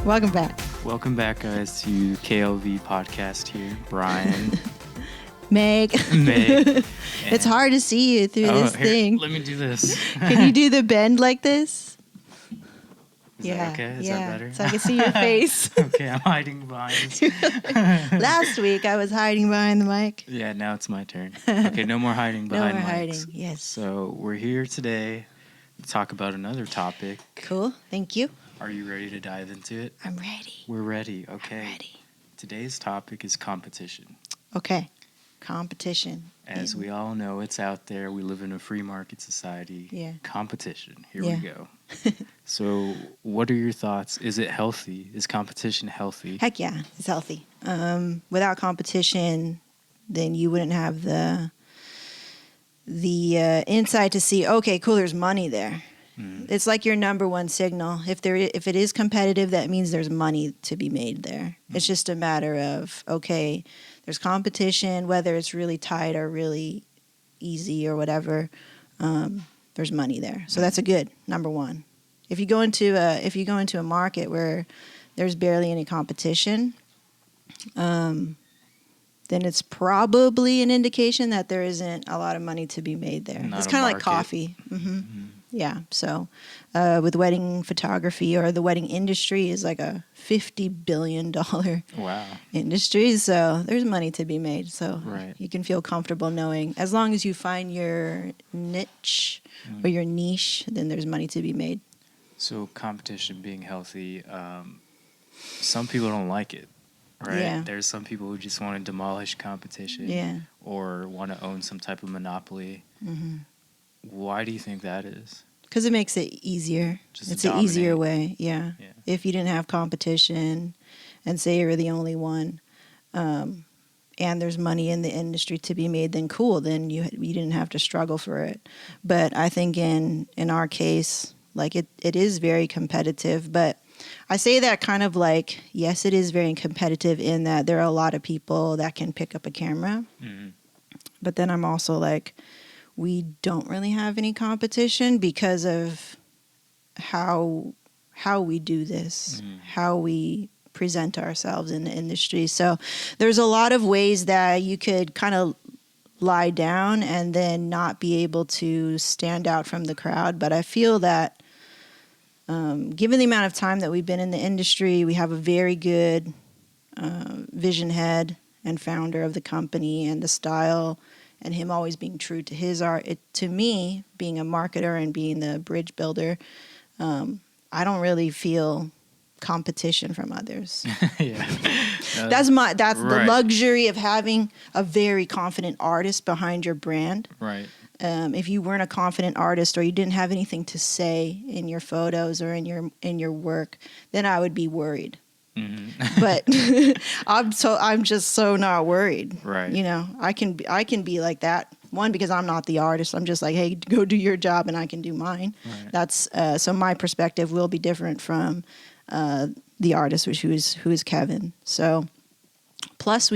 Welcome back. Welcome back, guys, to KLV Podcast here. Bryan. Meg. It's hard to see you through this thing. Let me do this. Can you do the bend like this? Is that okay? Is that better? So I can see your face. Okay, I'm hiding behind this. Last week, I was hiding behind the mic. Yeah, now it's my turn. Okay, no more hiding behind mics. No more hiding, yes. So we're here today to talk about another topic. Cool, thank you. Are you ready to dive into it? I'm ready. We're ready, okay. I'm ready. Today's topic is competition. Okay, competition. As we all know, it's out there. We live in a free market society. Yeah. Competition. Here we go. So what are your thoughts? Is it healthy? Is competition healthy? Heck yeah, it's healthy. Without competition, then you wouldn't have the insight to see, okay, cool, there's money there. It's like your number one signal. If it is competitive, that means there's money to be made there. It's just a matter of, okay, there's competition, whether it's really tight or really easy or whatever. There's money there, so that's a good number one. If you go into a market where there's barely any competition, then it's probably an indication that there isn't a lot of money to be made there. It's kind of like coffee. Yeah, so with wedding photography, or the wedding industry is like a $50 billion industry. So there's money to be made. So you can feel comfortable knowing, as long as you find your niche or your niche, then there's money to be made. So competition being healthy, some people don't like it, right? Yeah. There's some people who just want to demolish competition or want to own some type of monopoly. Why do you think that is? Because it makes it easier. It's an easier way, yeah. If you didn't have competition and say you're the only one, and there's money in the industry to be made, then cool, then you didn't have to struggle for it. But I think in our case, like it is very competitive. But I say that kind of like, yes, it is very competitive in that there are a lot of people that can pick up a camera. But then I'm also like, we don't really have any competition because of how we do this, how we present ourselves in the industry. So there's a lot of ways that you could kind of lie down and then not be able to stand out from the crowd. But I feel that given the amount of time that we've been in the industry, we have a very good vision head and founder of the company, and the style, and him always being true to his art. To me, being a marketer and being the bridge builder, I don't really feel competition from others. That's the luxury of having a very confident artist behind your brand. Right. If you weren't a confident artist, or you didn't have anything to say in your photos or in your work, then I would be worried. But I'm just so not worried. Right. You know, I can be like that. One, because I'm not the artist. I'm just like, hey, go do your job and I can do mine. Right. That's so my perspective will be different from the artist, who is Kevin. So plus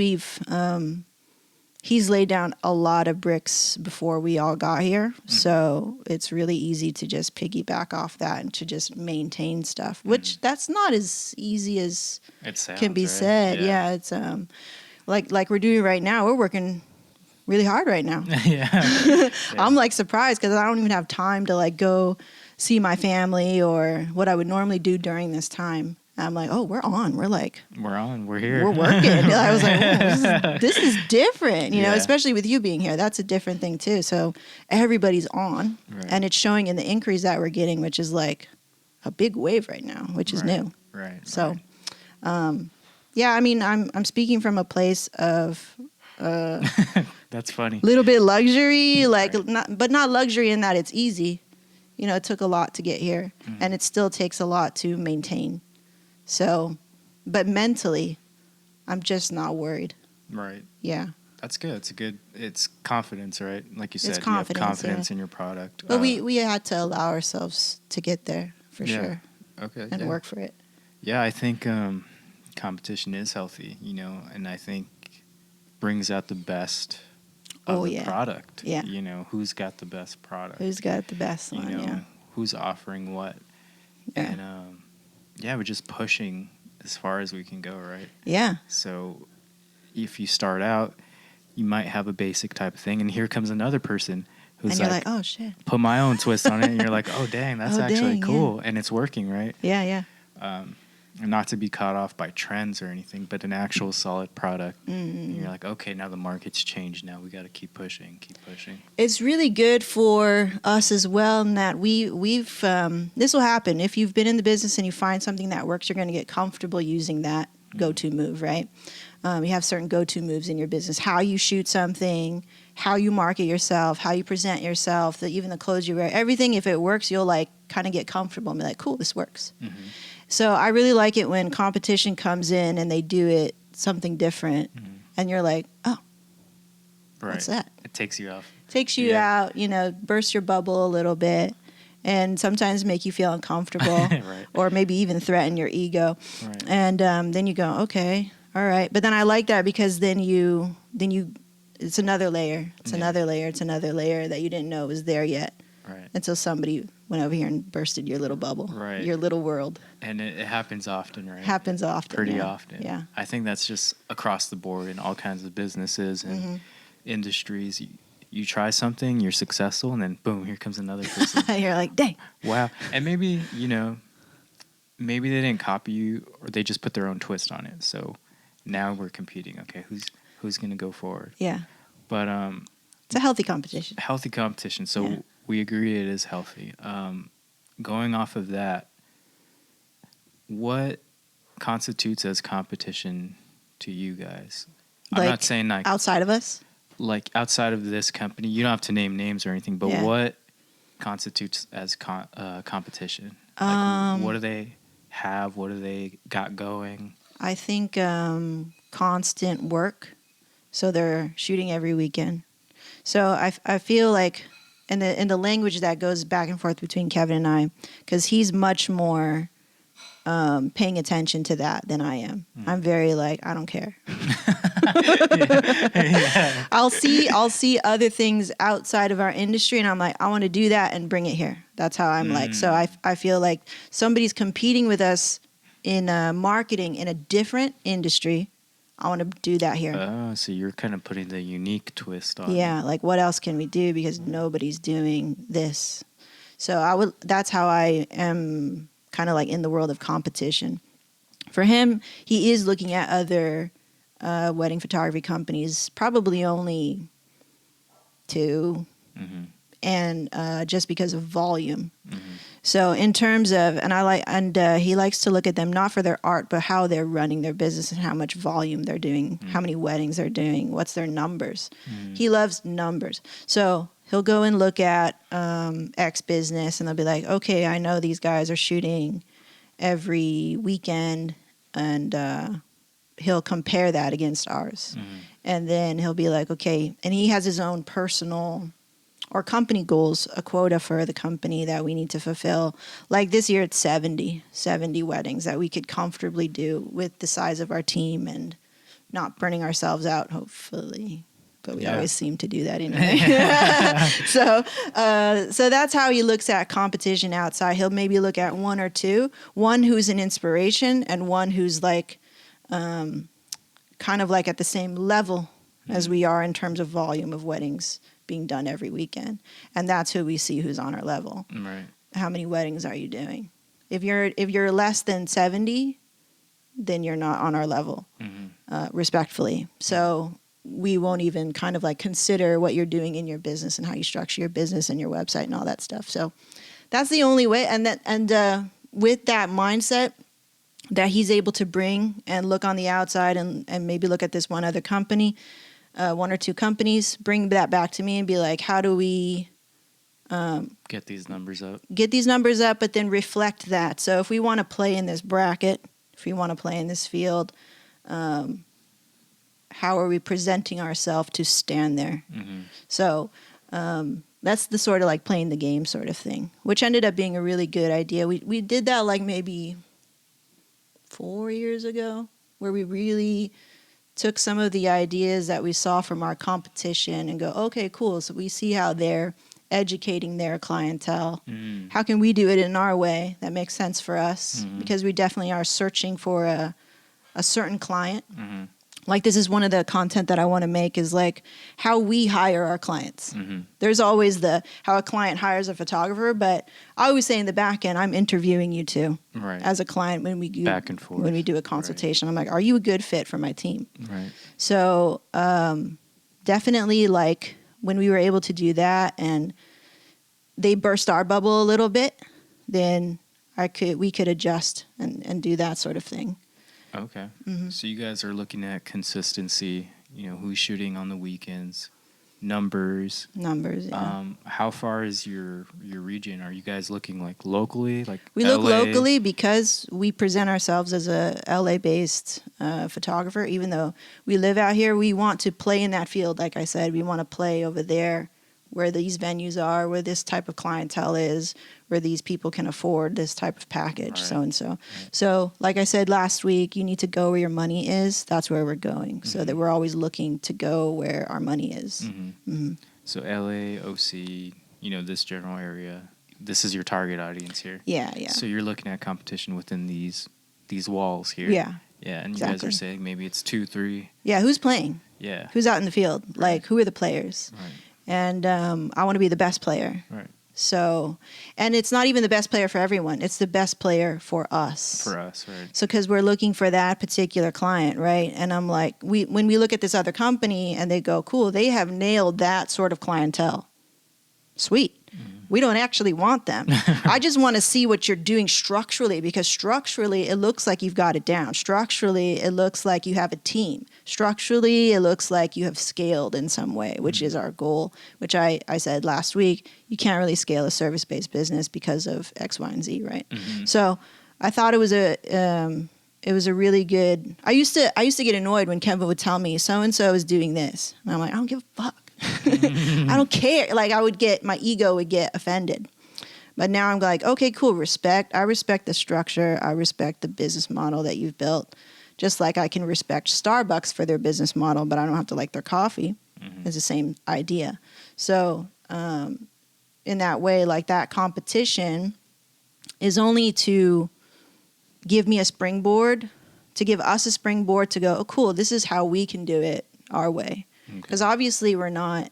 he's laid down a lot of bricks before we all got here. So it's really easy to just piggyback off that and to just maintain stuff, which that's not as easy as can be said. Yeah, it's like we're doing right now. We're working really hard right now. I'm like surprised because I don't even have time to like go see my family or what I would normally do during this time. I'm like, oh, we're on. We're on. We're here. We're working. I was like, oh, this is different, you know, especially with you being here. That's a different thing too. So everybody's on, and it's showing in the inquiries that we're getting, which is like a big wave right now, which is new. Right. So, I mean, I'm speaking from a place of that's funny. Little bit luxury, like not luxury in that it's easy. You know, it took a lot to get here, and it still takes a lot to maintain. So, but mentally, I'm just not worried. Right. Yeah. That's good. It's confidence, right? Like you said, you have confidence in your product. But we had to allow ourselves to get there for sure. Okay. And work for it. Yeah, I think competition is healthy, you know, and I think brings out the best of the product. Yeah. You know, who's got the best product? Who's got the best one, who's offering what. Yeah. And, we're just pushing as far as we can go, right? Yeah. So if you start out, you might have a basic type of thing, and here comes another person who's and you're like, oh shit, put my own twist on it, and you're like, oh dang, that's actually cool, and it's working, right? Yeah. And not to be caught off by trends or anything, but an actual solid product. And you're like, okay, now the market's changed. Now we got to keep pushing. It's really good for us as well in that we've this will happen. If you've been in the business and you find something that works, you're going to get comfortable using that go-to move, right? You have certain go-to moves in your business. How you shoot something, how you market yourself, how you present yourself, even the clothes you wear, everything. If it works, you'll like kind of get comfortable and be like, cool, this works. Mm-hmm. So I really like it when competition comes in and they do it something different, and you're like, oh, what's that? It takes you off. Takes you out, burst your bubble a little bit, and sometimes make you feel uncomfortable, right. Or maybe even threaten your ego. Right. And then you go, okay, all right. But then I like that because then you it's another layer. It's another layer. It's another layer that you didn't know was there yet. Right. Until somebody went over here and bursted your little bubble, right. Your little world. And it happens often, right? Happens often. Pretty often. Yeah. I think that's just across the board in all kinds of businesses and industries. You try something, you're successful, and then boom, here comes another person. You're like, dang. Wow. And maybe, maybe they didn't copy you or they just put their own twist on it. So now we're competing. Okay, who's going to go forward? Yeah. But it's a healthy competition. Healthy competition. So we agree it is healthy. Going off of that, what constitutes as competition to you guys? I'm not saying like outside of us. Like outside of this company, you don't have to name names or anything, but what constitutes as competition? Like, what do they have? What do they got going? I think constant work. So they're shooting every weekend. So I feel like in the language that goes back and forth between Kevin and I, because he's much more paying attention to that than I am. I'm very like, I don't care. I'll see other things outside of our industry and I'm like, I want to do that and bring it here. That's how I'm like. So I feel like somebody's competing with us in marketing in a different industry. I want to do that here. Oh, so you're kind of putting the unique twist on. Yeah, like what else can we do because nobody's doing this. So that's how I am kind of like in the world of competition. For him, he is looking at other wedding photography companies, probably only 2, and just because of volume. So in terms of, he likes to look at them not for their art, but how they're running their business and how much volume they're doing, how many weddings they're doing, what's their numbers. He loves numbers. So he'll go and look at X business and they'll be like, okay, I know these guys are shooting every weekend, and he'll compare that against ours. And then he'll be like, okay, and he has his own personal or company goals, a quota for the company that we need to fulfill. Like this year it's 70 weddings that we could comfortably do with the size of our team and not burning ourselves out, hopefully. But we always seem to do that anyway. So that's how he looks at competition outside. He'll maybe look at 1 or 2, one who's an inspiration and one who's like kind of like at the same level as we are in terms of volume of weddings being done every weekend. And that's who we see who's on our level. Right. How many weddings are you doing? If you're less than 70, then you're not on our level, respectfully. So we won't even kind of like consider what you're doing in your business and how you structure your business and your website and all that stuff. So that's the only way. And with that mindset that he's able to bring and look on the outside and maybe look at this one other company, 1 or 2 companies, bring that back to me and be like, how do we get these numbers up? But then reflect that. So if we want to play in this bracket, if we want to play in this field, how are we presenting ourselves to stand there? So that's the sort of like playing the game sort of thing, which ended up being a really good idea. We did that like maybe 4 years ago, where we really took some of the ideas that we saw from our competition and go, okay, cool. So we see how they're educating their clientele. How can we do it in our way that makes sense for us? Because we definitely are searching for a certain client. Like this is one of the content that I want to make is like how we hire our clients. There's always how a client hires a photographer, but I always say in the back end, I'm interviewing you too, as a client when we do back and forth. When we do a consultation. I'm like, are you a good fit for my team? Right. So definitely like when we were able to do that and they burst our bubble a little bit, then we could adjust and do that sort of thing. Okay. So you guys are looking at consistency, who's shooting on the weekends, numbers. Yeah. How far is your region? Are you guys looking like locally? Like we look locally because we present ourselves as a LA based photographer. Even though we live out here, we want to play in that field. Like I said, we want to play over there where these venues are, where this type of clientele is, where these people can afford this type of package, so-and-so. Right. So like I said last week, you need to go where your money is. That's where we're going, so that we're always looking to go where our money is. So LA, OC, this general area, this is your target audience here. Yeah. So you're looking at competition within these walls here. Yeah, and you guys are saying maybe it's 2, 3. Yeah, who's playing? Yeah. Who's out in the field? Right. Like, who are the players? Right. And I want to be the best player. Right. So, and it's not even the best player for everyone. It's the best player for us. For us, right. So, because we're looking for that particular client, right? And I'm like, when we look at this other company and they go, cool, they have nailed that sort of clientele. Sweet. We don't actually want them. I just want to see what you're doing structurally, because structurally it looks like you've got it down. Structurally it looks like you have a team. Structurally it looks like you have scaled in some way, which is our goal, which I said last week. You can't really scale a service-based business because of X, Y, and Z, right? So I thought it was a really good. I used to get annoyed when Kevin would tell me so-and-so is doing this. And I'm like, I don't give a fuck. I don't care. Like my ego would get offended. But now I'm like, okay, cool, respect. I respect the structure. I respect the business model that you've built. Just like I can respect Starbucks for their business model, but I don't have to like their coffee. It's the same idea. So in that way, like that competition is only to give me a springboard, to give us a springboard to go, oh, cool, this is how we can do it our way. Because obviously we're not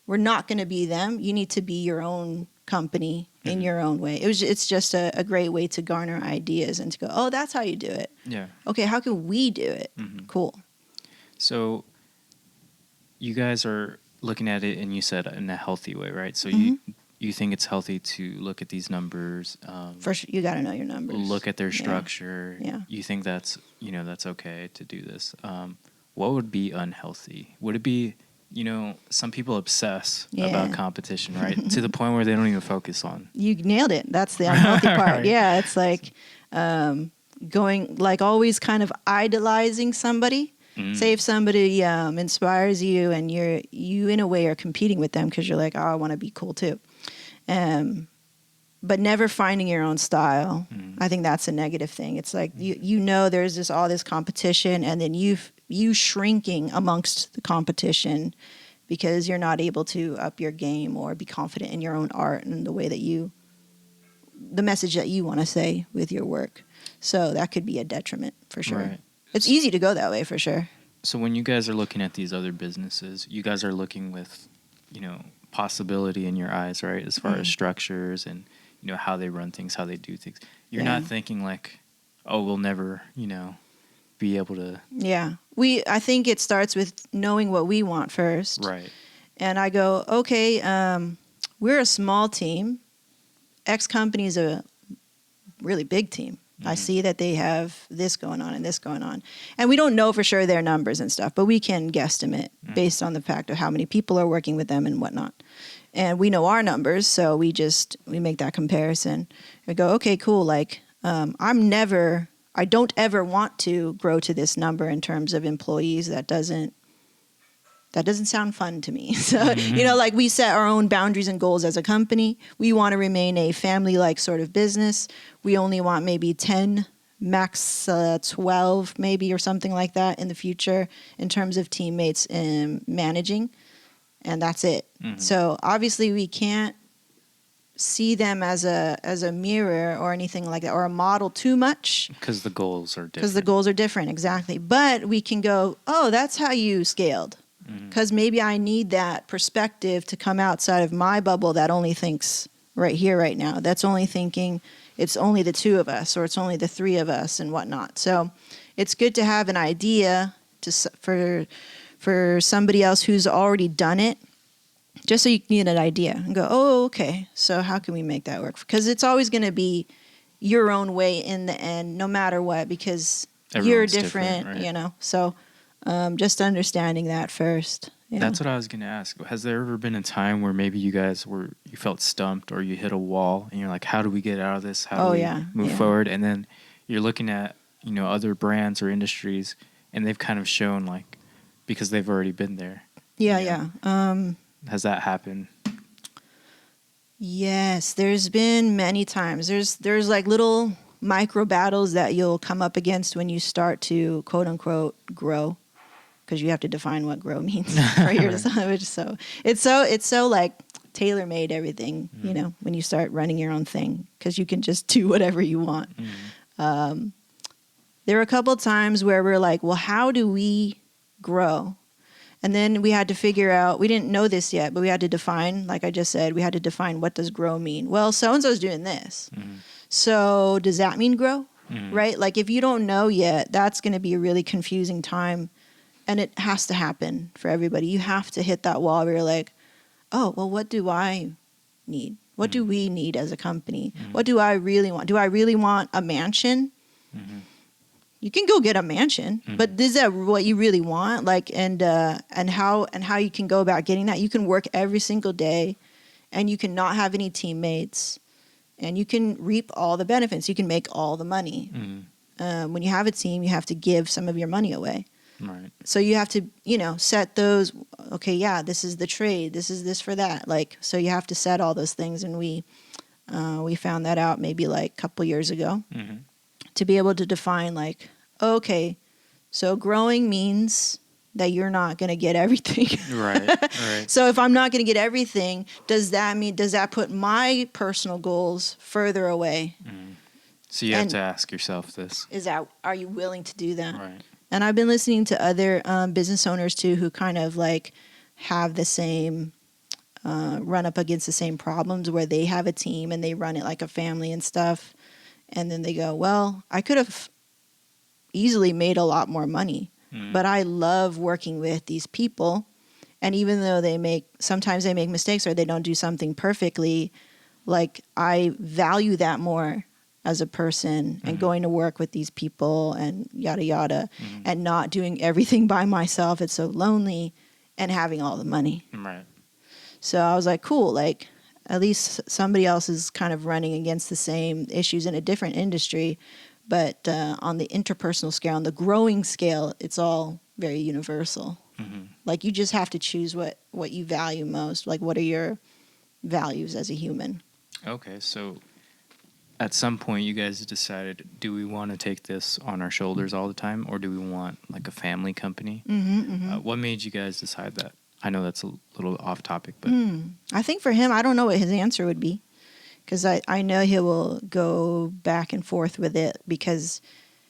going to be them. You need to be your own company in your own way. It's just a great way to garner ideas and to go, oh, that's how you do it. Yeah. Okay, how can we do it? Cool. So you guys are looking at it, and you said in a healthy way, right? So you think it's healthy to look at these numbers. First, you got to know your numbers. Look at their structure. Yeah. You think that's okay to do this. What would be unhealthy? Would it be, some people obsess about competition, right? To the point where they don't even focus on. You nailed it. That's the unhealthy part. Right. Yeah, it's like going, like always kind of idolizing somebody. Say if somebody inspires you and you in a way are competing with them because you're like, oh, I want to be cool too. But never finding your own style. I think that's a negative thing. It's like, there's all this competition, and then you shrinking amongst the competition because you're not able to up your game or be confident in your own art and the way that the message that you want to say with your work. So that could be a detriment for sure. Right. It's easy to go that way for sure. So when you guys are looking at these other businesses, you guys are looking with, possibility in your eyes, right? As far as structures and, how they run things, how they do things. You're not thinking like, oh, we'll never, be able to. Yeah. I think it starts with knowing what we want first. Right. And I go, okay, we're a small team. X company is a really big team. I see that they have this going on and this going on. And we don't know for sure their numbers and stuff, but we can guesstimate based on the fact of how many people are working with them and whatnot. And we know our numbers, so we make that comparison. We go, okay, cool. Like, I don't ever want to grow to this number in terms of employees. That doesn't sound fun to me. So, like we set our own boundaries and goals as a company. We want to remain a family-like sort of business. We only want maybe 10, max 12 maybe or something like that in the future in terms of teammates and managing. And that's it. So obviously we can't see them as a mirror or anything like that, or a model too much. Because the goals are different. Because the goals are different, exactly. But we can go, oh, that's how you scaled. Because maybe I need that perspective to come outside of my bubble that only thinks right here, right now. That's only thinking it's only the two of us, or it's only the three of us and whatnot. So it's good to have an idea for somebody else who's already done it, just so you can get an idea and go, oh, okay, so how can we make that work? Because it's always going to be your own way in the end, no matter what, because you're different, right? you know. So just understanding that first. Yeah. That's what I was going to ask. Has there ever been a time where maybe you felt stumped, or you hit a wall and you're like, how do we get out of this? How do we move forward? And then you're looking at, other brands or industries, and they've kind of shown, like, because they've already been there. Yeah. Has that happened? Yes, there's been many times. There's like little micro battles that you'll come up against when you start to quote unquote grow, because you have to define what grow means for your design. So it's so like tailor made everything, when you start running your own thing, because you can just do whatever you want. There were a couple of times where we're like, well, how do we grow? And then we had to figure out, we didn't know this yet, but we had to define, like I just said, we had to define, what does grow mean? Well, so-and-so's doing this. So does that mean grow? Right? Like, if you don't know yet, that's going to be a really confusing time. And it has to happen for everybody. You have to hit that wall where you're like, oh, well, what do I need? What do we need as a company? What do I really want? Do I really want a mansion? You can go get a mansion, but is that what you really want? Like, and how you can go about getting that? You can work every single day, and you can not have any teammates, and you can reap all the benefits. You can make all the money. When you have a team, you have to give some of your money away. Right. So you have to, set those. Okay, yeah, this is the trade. This is this for that. Like, so you have to set all those things, and we found that out maybe like a couple years ago. To be able to define, like, okay, so growing means that you're not going to get everything. Right. So if I'm not going to get everything, does that put my personal goals further away? So you have to ask yourself this. Are you willing to do that? Right. And I've been listening to other business owners too, who kind of like have the same run up against the same problems, where they have a team and they run it like a family and stuff. And then they go, well, I could have easily made a lot more money, but I love working with these people. And even though sometimes they make mistakes, or they don't do something perfectly, like, I value that more as a person, and going to work with these people and yada, yada, and not doing everything by myself. It's so lonely, and having all the money. Right. So I was like, cool, like, at least somebody else is kind of running against the same issues in a different industry. But on the interpersonal scale, on the growing scale, it's all very universal. Like, you just have to choose what you value most. Like, what are your values as a human? Okay, so at some point you guys decided, do we want to take this on our shoulders all the time, or do we want like a family company? What made you guys decide that? I know that's a little off topic, but I think for him, I don't know what his answer would be, because I know he will go back and forth with it, because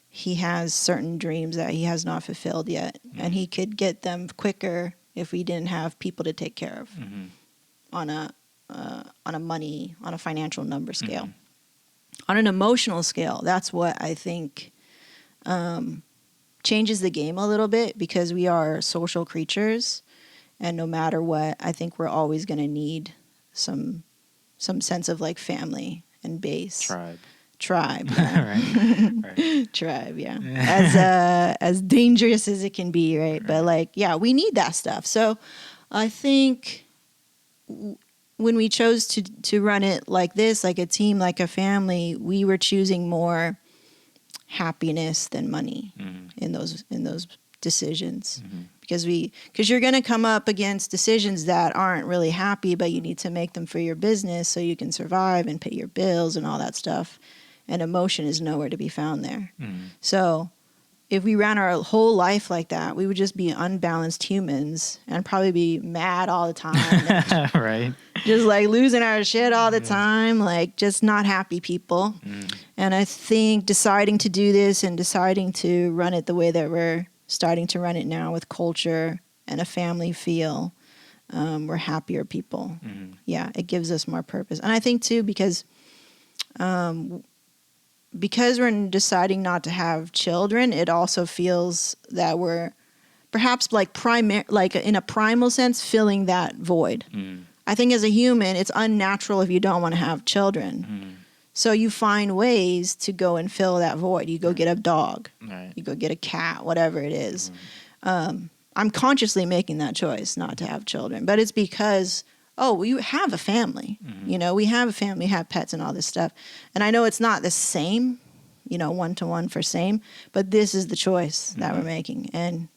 he has certain dreams that he has not fulfilled yet, and he could get them quicker if we didn't have people to take care of on a financial number scale. On an emotional scale, that's what I think changes the game a little bit, because we are social creatures. And no matter what, I think we're always going to need some sense of like family and base. Tribe. Yeah. Right. Tribe, yeah. As dangerous as it can be, right? But like, yeah, we need that stuff. So I think when we chose to run it like this, like a team, like a family, we were choosing more happiness than money in those decisions. Because you're going to come up against decisions that aren't really happy, but you need to make them for your business so you can survive and pay your bills and all that stuff. And emotion is nowhere to be found there. So if we ran our whole life like that, we would just be unbalanced humans and probably be mad all the time. Right. Just like losing our shit all the time, like just not happy people. And I think deciding to do this and deciding to run it the way that we're starting to run it now with culture and a family feel, we're happier people. Yeah, it gives us more purpose. And I think too, because we're deciding not to have children, it also feels that we're perhaps like in a primal sense filling that void. I think as a human, it's unnatural if you don't want to have children. So you find ways to go and fill that void. You go get a dog. You go get a cat, whatever it is. I'm consciously making that choice not to have children, but it's because we have a family. You know, we have a family, we have pets and all this stuff. And I know it's not the same, you know, one-to-one for same, but this is the choice that we're making. And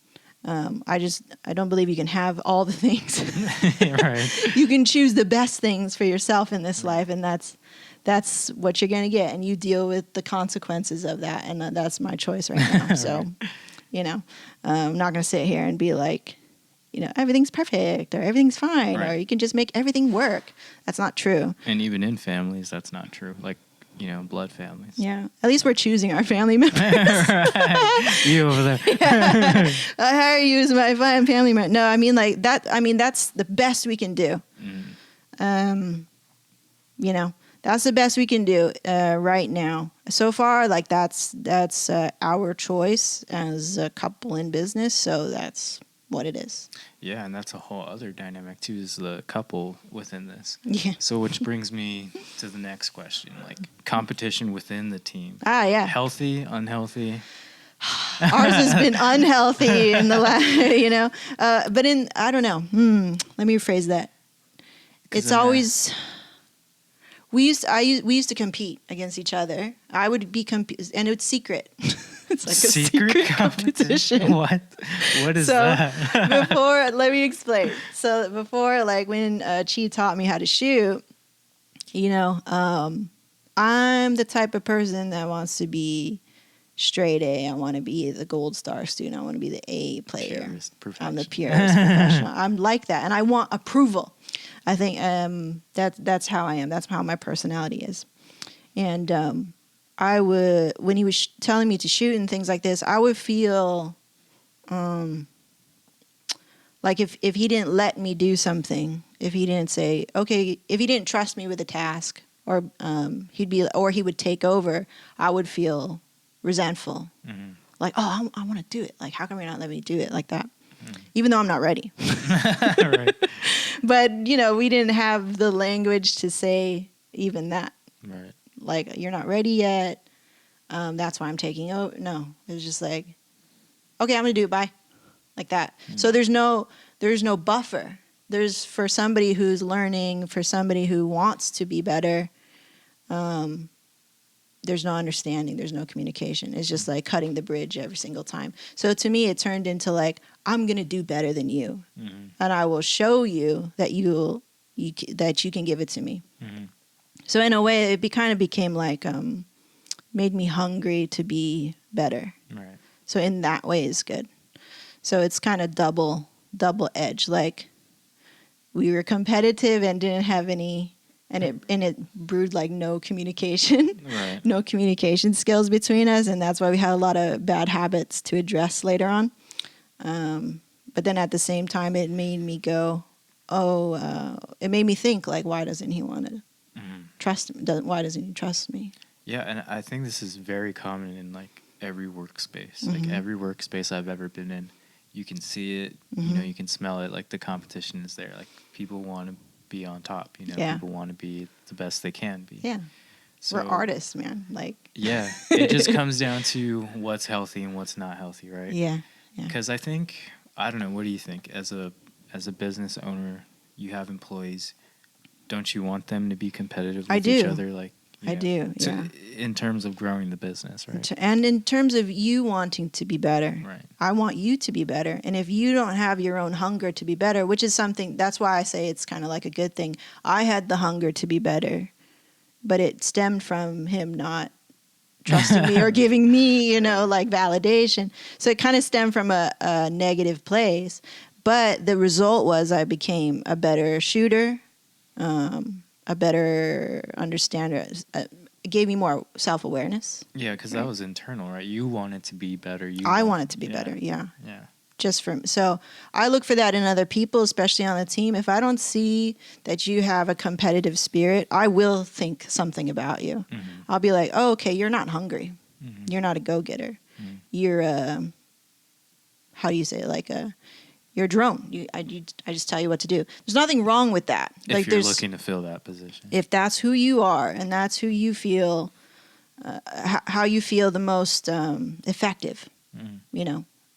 I don't believe you can have all the things. Right. You can choose the best things for yourself in this life, and that's what you're going to get. And you deal with the consequences of that. And that's my choice right now. So, you know, I'm not going to sit here and be like, you know, everything's perfect or everything's fine or you can just make everything work. That's not true. And even in families, that's not true. Like, you know, blood families. Yeah. At least we're choosing our family members. Right. You over there. Yeah. I hire you as my family member. No, I mean like that. I mean, that's the best we can do. You know, that's the best we can do right now. So far, like that's our choice as a couple in business. So that's what it is. Yeah, and that's a whole other dynamic too, is the couple within this. Yeah. So which brings me to the next question, like competition within the team. Yeah. Healthy, unhealthy? Ours has been unhealthy in the last, you know. But I don't know. Let me rephrase that. It's always... We used to compete against each other. I would be and it's secret. It's like a secret competition. What is that? Before, let me explain. So before, like when Chi taught me how to shoot, you know, I'm the type of person that wants to be straight A. I want to be the gold star student. I want to be the A player. I'm the purest professional. I'm like that, and I want approval. I think that's how I am. That's how my personality is. And I would, when he was telling me to shoot and things like this, I would feel like if he didn't let me do something, if he didn't say, okay, if he didn't trust me with a task, or he would take over, I would feel resentful. Like, oh, I want to do it. Like, how come you're not letting me do it like that? Even though I'm not ready. Right. But, you know, we didn't have the language to say even that. Right. Like, you're not ready yet. That's why I'm taking over. No, it was just like, okay, I'm going to do it. Bye. Like that. So there's no buffer. There's, for somebody who's learning, for somebody who wants to be better, there's no understanding. There's no communication. It's just like cutting the bridge every single time. So to me, it turned into like, I'm going to do better than you. And I will show you that that you can give it to me. So in a way, it kind of became like, made me hungry to be better. Right. So in that way, it's good. So it's kind of double edged. Like we were competitive and didn't have any, and it brewed like no communication, right. No communication skills between us, and that's why we had a lot of bad habits to address later on. But then at the same time, it made me go, it made me think like, why doesn't he want to trust me? Why doesn't he trust me? Yeah, and I think this is very common in like every workspace. Like every workspace I've ever been in, you can see it, you know, you can smell it. Like the competition is there. Like people want to be on top, you know, people want to be the best they can be. Yeah. So, we're artists, man. Like, yeah, it just comes down to what's healthy and what's not healthy, right? Yeah. Because I think, I don't know, what do you think? As a business owner, you have employees. Don't you want them to be competitive with each other? Like, I do. Yeah. In terms of growing the business, right? And in terms of you wanting to be better, right. I want you to be better. And if you don't have your own hunger to be better, which is something, that's why I say it's kind of like a good thing. I had the hunger to be better, but it stemmed from him not trusting me or giving me, like validation. So it kind of stemmed from a negative place. But the result was I became a better shooter, a better understander. It gave me more self-awareness. Yeah, because that was internal, right? You wanted to be better. I wanted to be better, yeah. Yeah. So I look for that in other people, especially on the team. If I don't see that you have a competitive spirit, I will think something about you. Mm-hmm. I'll be like, oh, okay, you're not hungry. Mm-hmm. You're not a go-getter. Mm-hmm. You're how do you say it? Like you're a drone. I just tell you what to do. There's nothing wrong with that. If you're looking to fill that position. If that's who you are and that's who you feel, how you feel the most effective,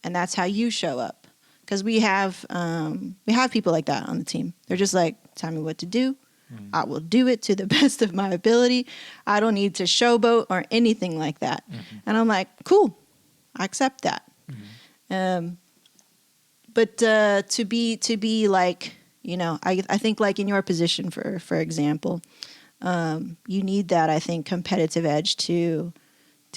and that's how you show up. Because we have people like that on the team. They're just like, tell me what to do. Mm-hmm. I will do it to the best of my ability. I don't need to showboat or anything like that. Mm-hmm. And I'm like, cool, I accept that. Mm-hmm. But to be like, I think like in your position, for example, you need that, I think, competitive edge to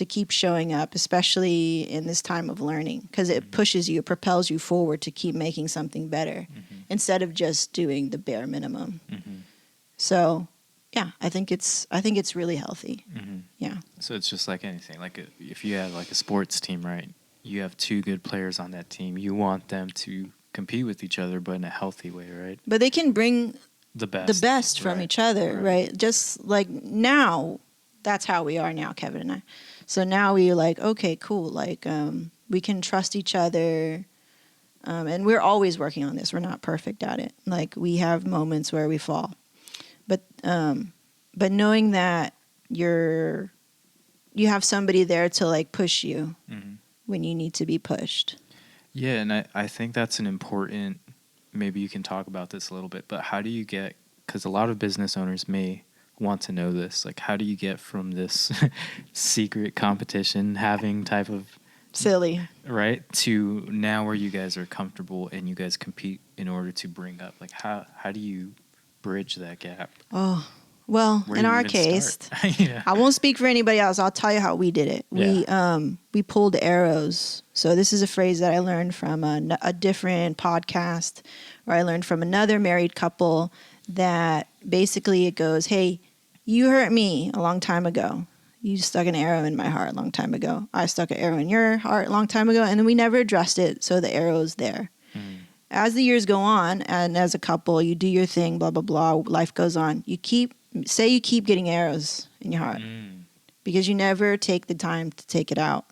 keep showing up, especially in this time of learning, because it pushes you, it propels you forward to keep making something better instead of just doing the bare minimum. Mm-hmm. So, yeah, I think it's really healthy. Mm-hmm. Yeah. So it's just like anything. Like if you have like a sports team, right? You have two good players on that team. You want them to compete with each other, but in a healthy way, right? But they can bring the best from each other, right? Just like now, that's how we are now, Kevin and I. So now we're like, okay, cool. Like we can trust each other, and we're always working on this. We're not perfect at it. Like we have moments where we fall, but knowing that you have somebody there to like push you. Mm-hmm. When you need to be pushed. Yeah, and I think that's an important, maybe you can talk about this a little bit, but how do you get, because a lot of business owners may want to know this, like how do you get from this secret competition having type of... Silly. Right, to now where you guys are comfortable and you guys compete in order to bring up, like how do you bridge that gap? Oh, well, in our case, yeah. I won't speak for anybody else. I'll tell you how we did it. Yeah. We pulled arrows. So this is a phrase that I learned from a different podcast, or I learned from another married couple, that basically it goes, hey, you hurt me a long time ago. You stuck an arrow in my heart a long time ago. I stuck an arrow in your heart a long time ago, and then we never addressed it, so the arrow's there. As the years go on, and as a couple, you do your thing, blah, blah, blah, life goes on. You keep getting arrows in your heart because you never take the time to take it out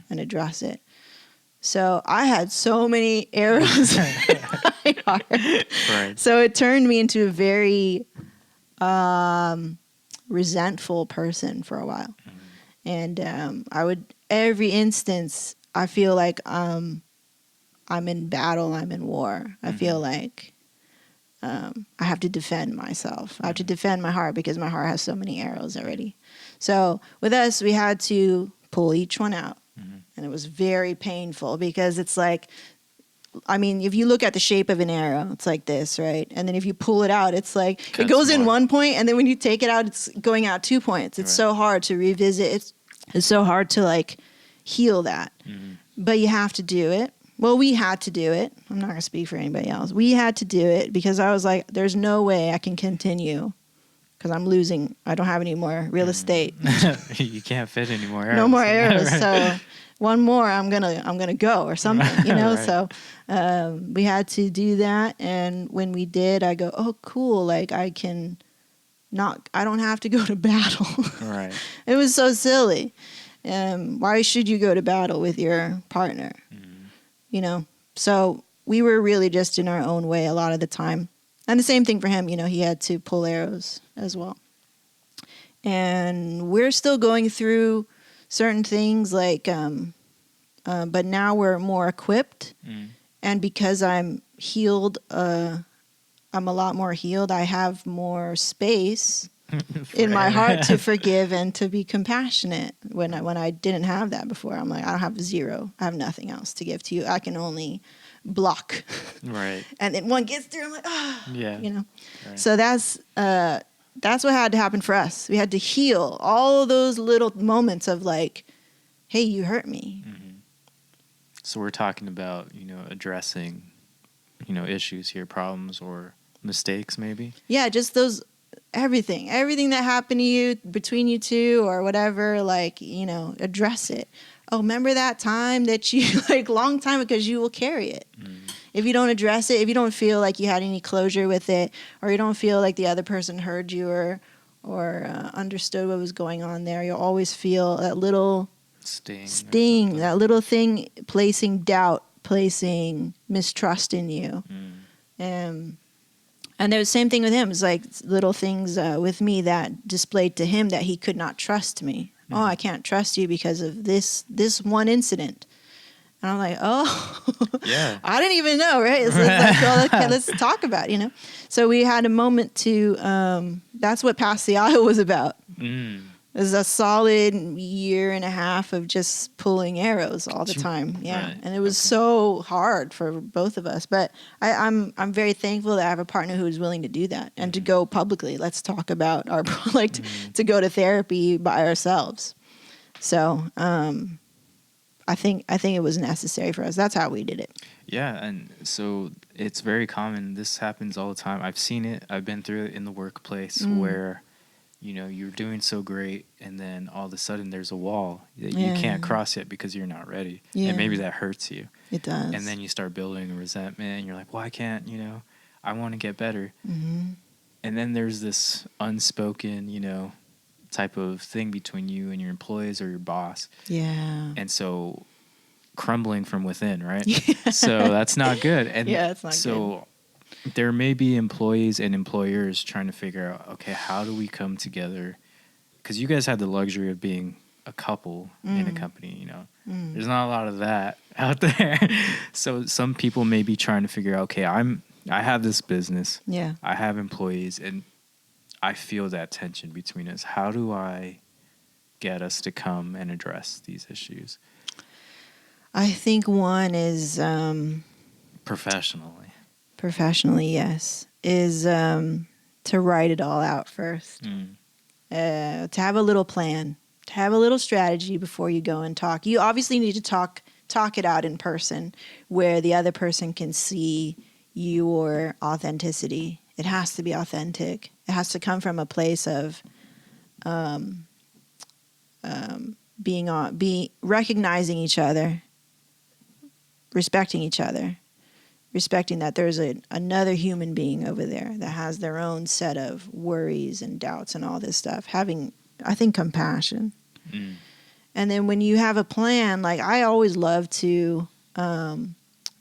and address it. So I had so many arrows in my heart. Right. So it turned me into a very resentful person for a while. And I would, every instance, I feel like I'm in battle, I'm in war. I feel like I have to defend myself. I have to defend my heart because my heart has so many arrows already. So with us, we had to pull each one out. And it was very painful because it's like, I mean, if you look at the shape of an arrow, it's like this, right? And then if you pull it out, it's like, it goes in 1 point, and then when you take it out, it's going out 2 points. It's so hard to revisit. It's so hard to like heal that. But you have to do it. Well, we had to do it. I'm not going to speak for anybody else. We had to do it because I was like, there's no way I can continue because I'm losing. I don't have any more real estate. You can't fit any more arrows. No more arrows. Right. So one more, I'm gonna go or something, Right. So we had to do that. And when we did, I go, oh, cool. Like I don't have to go to battle. Right. It was so silly. Why should you go to battle with your partner? So we were really just in our own way a lot of the time. And the same thing for him, he had to pull arrows as well. And we're still going through certain things like, but now we're more equipped. And because I'm healed, I'm a lot more healed. I have more space in my heart to forgive and to be compassionate when I didn't have that before. I'm like, I don't have zero. I have nothing else to give to you. I can only block. Right. And then one gets through, I'm like, yeah. Right. So that's that's what had to happen for us. We had to heal all of those little moments of like, hey, you hurt me. Mm-hmm. So we're talking about, addressing, issues here, problems or mistakes maybe. Yeah, just those, everything that happened to you between you two or whatever, like, address it. Oh, remember that time that you, like, long time, because you will carry it. If you don't address it, if you don't feel like you had any closure with it, or you don't feel like the other person heard you or understood what was going on there, you'll always feel that little sting, that little thing placing doubt, placing mistrust in you. And there was the same thing with him. It's like little things with me that displayed to him that he could not trust me. Oh, I can't trust you because of this one incident. And I'm like, oh, yeah. I didn't even know, right? It's like, well, okay, let's talk about it, So we had a moment to, that's what Pass the Aisle was about. It was a solid year and a half of just pulling arrows all the time. Yeah. Right. And it was so hard for both of us. But I'm very thankful that I have a partner who is willing to do that and to go publicly. Let's talk about our, to go to therapy by ourselves. So, I think it was necessary for us. That's how we did it. Yeah, and so it's very common. This happens all the time. I've seen it. I've been through it in the workplace where, you're doing so great, and then all of a sudden there's a wall that you can't cross yet because you're not ready. Yeah. And maybe that hurts you. It does. And then you start building a resentment, and you're like, why can't, I want to get better. And then there's this unspoken, type of thing between you and your employees or your boss. Yeah. And so crumbling from within, right? Yeah. So that's not good. And yeah, it's not good. So there may be employees and employers trying to figure out, okay, how do we come together? Because you guys had the luxury of being a couple in a company, There's not a lot of that out there. So some people may be trying to figure out, okay, I have this business. Yeah. I have employees, and I feel that tension between us. How do I get us to come and address these issues? I think one is professionally, yes, is to write it all out first. To have a little plan, to have a little strategy before you go and talk. You obviously need to talk it out in person where the other person can see your authenticity. It has to be authentic. It has to come from a place of recognizing each other, respecting each other, respecting that there's another human being over there that has their own set of worries and doubts and all this stuff. Having, I think, compassion. And then when you have a plan, like I always love to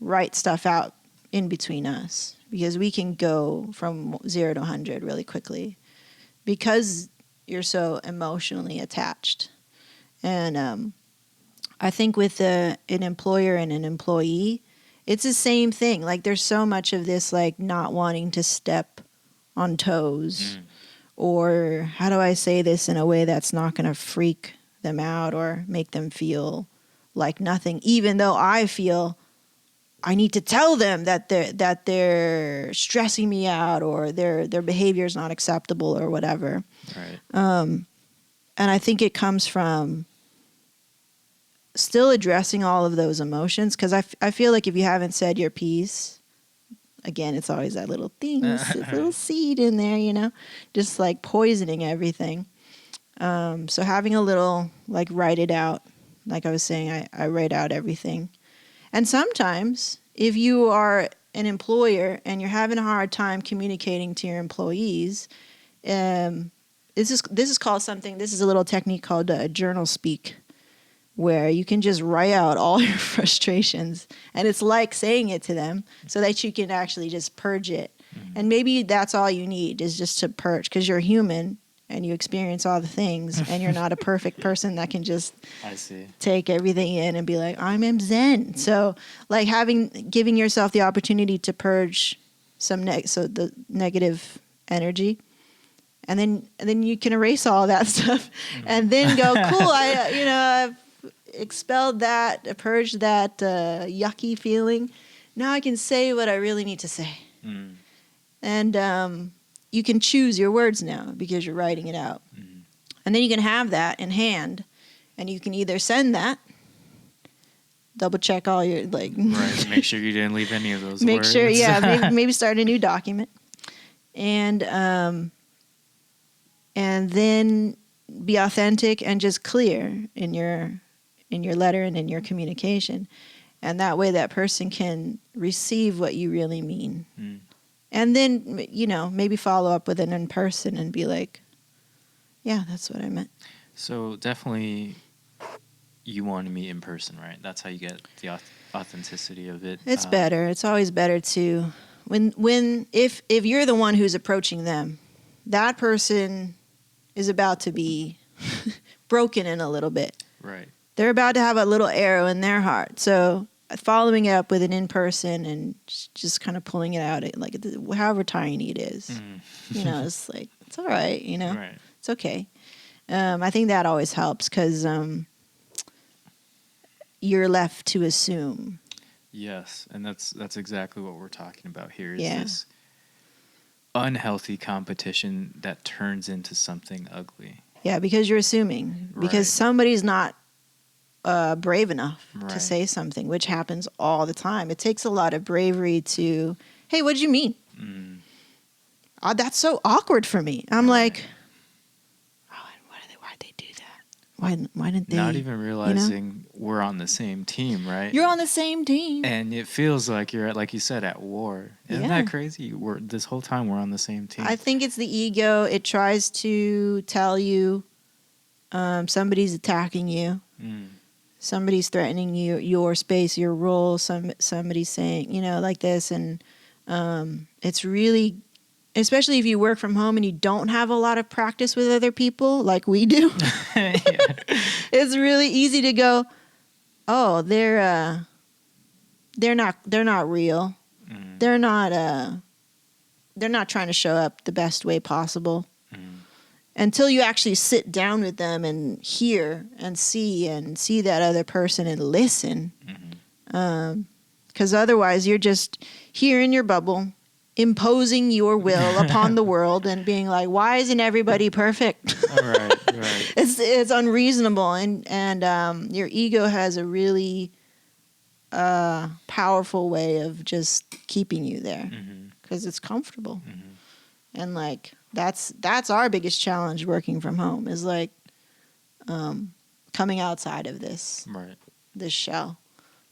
write stuff out in between us, because we can go from 0 to 100 really quickly because you're so emotionally attached. And I think with an employer and an employee, it's the same thing. Like there's so much of this like not wanting to step on toes or how do I say this in a way that's not going to freak them out or make them feel like nothing, even though I feel I need to tell them that they're stressing me out or their behavior is not acceptable or whatever. Right. And I think it comes from still addressing all of those emotions, because I feel like if you haven't said your piece, again, it's always that little thing, little seed in there, just like poisoning everything. So having a little, like, write it out. Like I was saying, I write out everything. And sometimes if you are an employer and you're having a hard time communicating to your employees, this is called something, this is a little technique called journal speak, where you can just write out all your frustrations. And it's like saying it to them so that you can actually just purge it. And maybe that's all you need is just to purge, because you're human and you experience all the things and you're not a perfect person that can just take everything in and be like, I'm zen. So like giving yourself the opportunity to purge the negative energy. And then you can erase all that stuff and then go, cool, I've expelled that, purged that yucky feeling. Now I can say what I really need to say. And you can choose your words now because you're writing it out. Mm-hmm. And then you can have that in hand, and you can either send that, double check all your right. Make sure you didn't leave any of those. Make words. sure, yeah. maybe start a new document, and then be authentic and just clear in your letter and in your communication, and that way that person can receive what you really mean. Mm. And then, maybe follow up with it in person and be like, yeah, that's what I meant. So definitely you want to meet in person, right? That's how you get the authenticity of it. It's better. It's always better to, if you're the one who's approaching them, that person is about to be broken in a little bit. Right. They're about to have a little arrow in their heart. So following it up with an in-person and just kind of pulling it out, like however tiny it is, it's like, it's all right, right. It's okay. I think that always helps because you're left to assume. Yes, and that's exactly what we're talking about here. Is this unhealthy competition that turns into something ugly. Yeah, because you're assuming. Because somebody's not brave enough to say something, which happens all the time. It takes a lot of bravery to, hey, what did you mean? Mm. That's so awkward for me. I'm like, why'd they do that? Why didn't they? Not even realizing we're on the same team, right? You're on the same team. And it feels like you're, like you said, at war. Isn't that crazy? This whole time we're on the same team. I think it's the ego. It tries to tell you somebody's attacking you. Mm. Somebody's threatening you, your space, your role. Somebody's saying, like this. And it's really, especially if you work from home and you don't have a lot of practice with other people like we do, it's really easy to go, oh, they're not real. Mm. They're not trying to show up the best way possible. Until you actually sit down with them and hear and see that other person and listen. Because otherwise you're just here in your bubble, imposing your will upon the world and being like, why isn't everybody perfect? Right. It's unreasonable. And your ego has a really powerful way of just keeping you there because it's comfortable. Mm-hmm. And like, that's our biggest challenge working from home is like coming outside of this shell.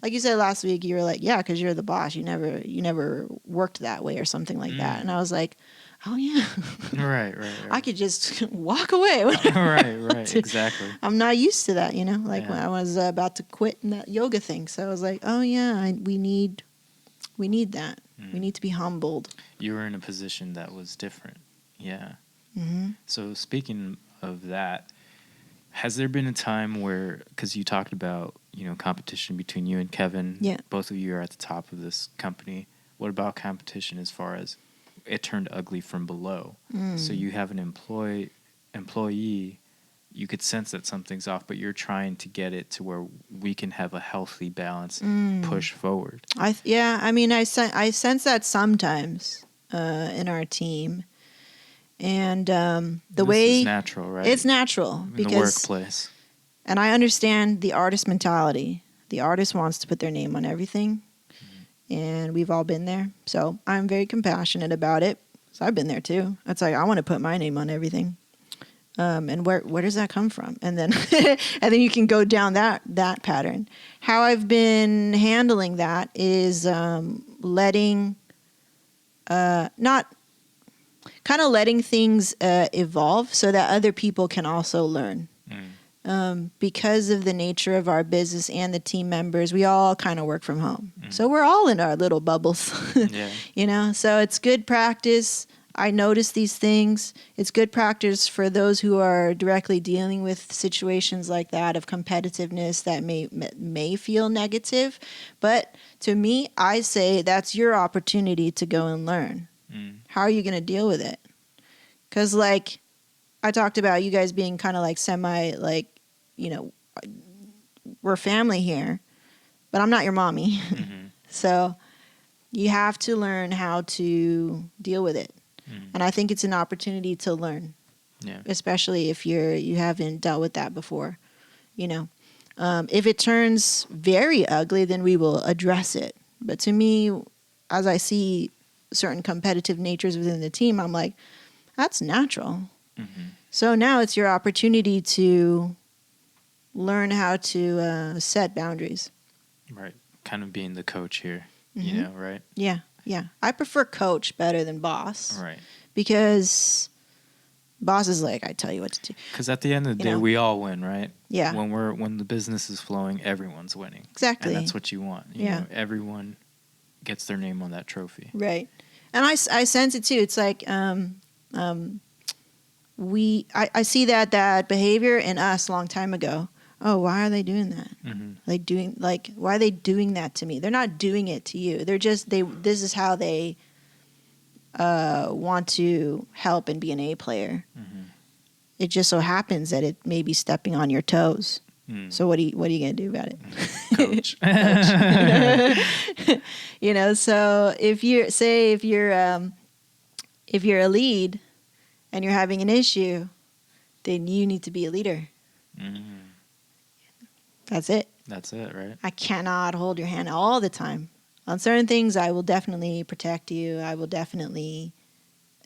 Like you said last week, you were like, yeah, because you're the boss. You never worked that way or something like that. And I was like, oh yeah, right. I could just walk away. right, exactly. I'm not used to that, Like when I was about to quit in that yoga thing, so I was like, oh yeah, we need that. We need to be humbled. You were in a position that was different. Yeah. Mm-hmm. So speaking of that, has there been a time where, because you talked about, competition between you and Kevin, both of you are at the top of this company. What about competition as far as it turned ugly from below? So you have an employee, you could sense that something's off, but you're trying to get it to where we can have a healthy balance, push forward. I sense that sometimes in our team. And the way is natural, right? It's natural in the workplace. And I understand the artist mentality. The artist wants to put their name on everything, and we've all been there. So I'm very compassionate about it. So I've been there too. It's like I want to put my name on everything. And where does that come from? And then and then you can go down that pattern. How I've been handling that is letting things evolve so that other people can also learn. Because of the nature of our business and the team members, we all kind of work from home. So we're all in our little bubbles, so it's good practice. I notice these things. It's good practice for those who are directly dealing with situations like that of competitiveness that may feel negative. But to me, I say that's your opportunity to go and learn. How are you going to deal with it? Because, like, I talked about you guys being kind of like semi, like, we're family here, but I'm not your mommy. So you have to learn how to deal with it. And I think it's an opportunity to learn. Yeah. Especially if you haven't dealt with that before, you know. If it turns very ugly, then we will address it. But to me, as I see certain competitive natures within the team, I'm like, that's natural. So now it's your opportunity to learn how to set boundaries. Right. Kind of being the coach here, you know, right? Yeah, yeah. I prefer coach better than boss. Right. Because boss is like, I tell you what to do. Because at the end of the day, we all win, right? Yeah. When the business is flowing, everyone's winning. Exactly. And that's what you want. You know, everyone gets their name on that trophy. Right. And I sense it too. It's like I see that behavior in us a long time ago. Oh, why are they doing that? Why are they doing that to me? They're not doing it to you. They're just this is how they want to help and be an A player. It just so happens that it may be stepping on your toes. So what are you gonna do about it? Coach. You know, so if you're a lead and you're having an issue, then you need to be a leader. That's it. That's it, right? I cannot hold your hand all the time. On certain things, I will definitely protect you. I will definitely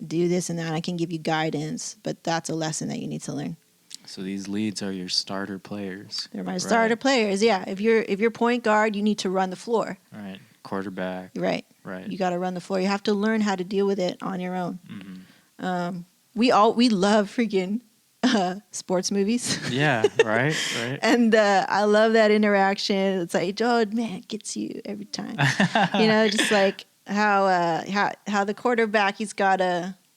do this and that. I can give you guidance, but that's a lesson that you need to learn. So these leads are your starter players. They're my starter players, yeah. If you're point guard, you need to run the floor. Right. Quarterback. Right. You got to run the floor. You have to learn how to deal with it on your own. We love freaking sports movies. Yeah, right. And I love that interaction. It's like, oh man, it gets you every time. You know, just like how the quarterback, he's got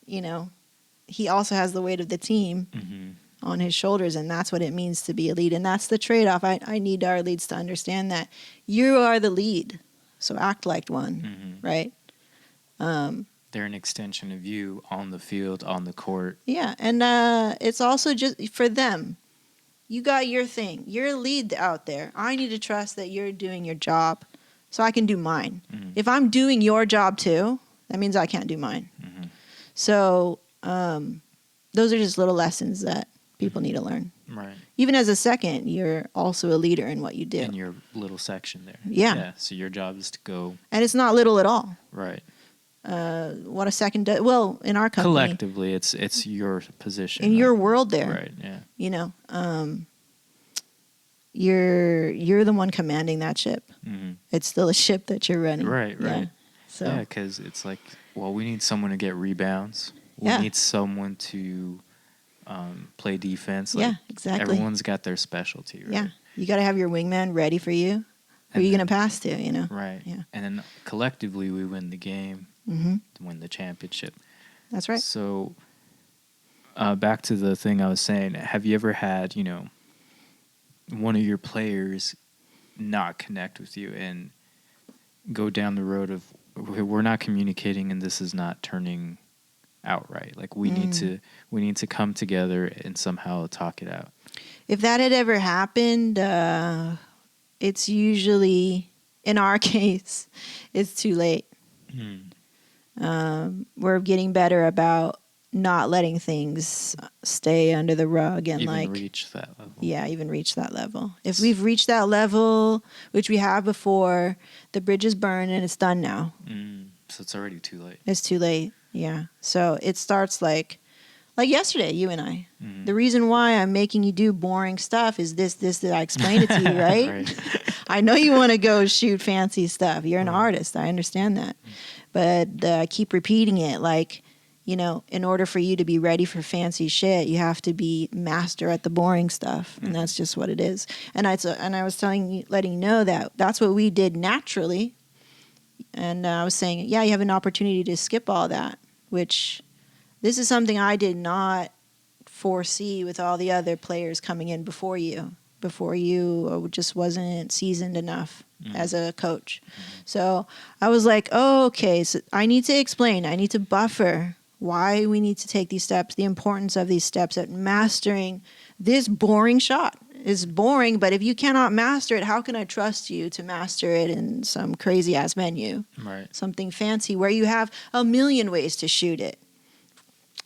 he also has the weight of the team on his shoulders, and that's what it means to be a lead. And that's the trade-off. I need our leads to understand that you are the lead, so act like one, right? They're an extension of you on the field, on the court. Yeah, and it's also just for them. You got your thing. You're a lead out there. I need to trust that you're doing your job so I can do mine. If I'm doing your job too, that means I can't do mine. So those are just little lessons that people need to learn. Right. Even as a second, you're also a leader in what you do. In your little section there. Yeah. So your job is to go. And it's not little at all. Right. What a second does. Well, in our company. Collectively, it's your position. In your world there. Right, yeah. You know, you're the one commanding that ship. It's still a ship that you're running. Right. Yeah. So. Yeah, because it's like, well, we need someone to get rebounds. We need someone to play defense. Like, yeah, exactly. Everyone's got their specialty, right? Yeah. You got to have your wingman ready for you. Who are you going to pass to, you know? Right. Yeah. And then collectively, we win the game to win the championship. That's right. So back to the thing I was saying, have you ever had, one of your players not connect with you and go down the road of, we're not communicating and this is not turning out right? Like we need to come together and somehow talk it out. If that had ever happened, it's usually, in our case, it's too late. We're getting better about not letting things stay under the rug and even reach that level. Yeah, even reach that level. If we've reached that level, which we have before, the bridge is burned and it's done now. So it's already too late. It's too late. Yeah. So it starts like yesterday, you and I. The reason why I'm making you do boring stuff is this that I explained it to you, right? Right. I know you want to go shoot fancy stuff. You're an artist. I understand that. But I keep repeating it like, in order for you to be ready for fancy shit, you have to be master at the boring stuff. And that's just what it is. And I was letting you know that that's what we did naturally. And I was saying, yeah, you have an opportunity to skip all that, which this is something I did not foresee with all the other players coming in before you. Before you just wasn't seasoned enough as a coach. So I was like, oh, okay, so I need to explain. I need to buffer why we need to take these steps, the importance of these steps at mastering this boring shot. It's boring, but if you cannot master it, how can I trust you to master it in some crazy-ass venue? Right. Something fancy where you have a million ways to shoot it.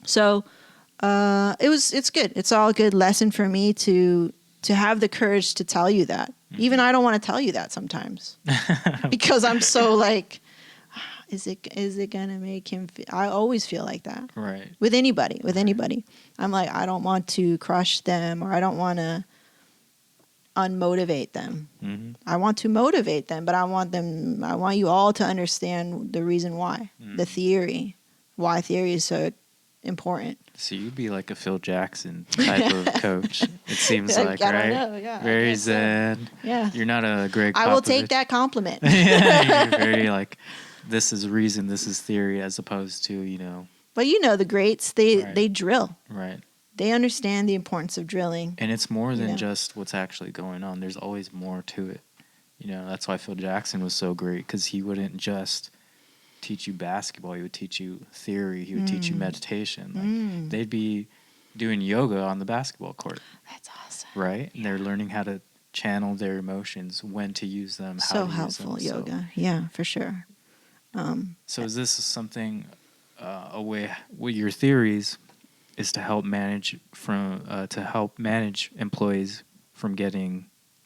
So it's good. It's all a good lesson for me to have the courage to tell you that. Even I don't want to tell you that sometimes because I'm so like, is it gonna make him feel? I always feel like that. Right. With anybody. I'm like, I don't want to crush them, or I don't want to unmotivate them. Mm-hmm. I want to motivate them, but I want you all to understand the reason why, the theory, why theory is so important. So you'd be like a Phil Jackson type of coach, it seems like, I right? don't know, yeah. Very zen. So. Yeah. You're not a Greg Popovich. I will take that compliment. Yeah, you're very like, this is reason, this is theory, as opposed to, you know. But you know the greats, they drill. Right. They understand the importance of drilling. And it's more than just what's actually going on. There's always more to it. You know, that's why Phil Jackson was so great, because he wouldn't just teach you basketball. He would teach you theory. He would teach you meditation. Like, they'd be doing yoga on the basketball court. That's awesome. Right? And they're learning how to channel their emotions, when to use them, how to use them. So helpful, yoga. Yeah, for sure. So is this something, a way with your theories is to help manage employees from getting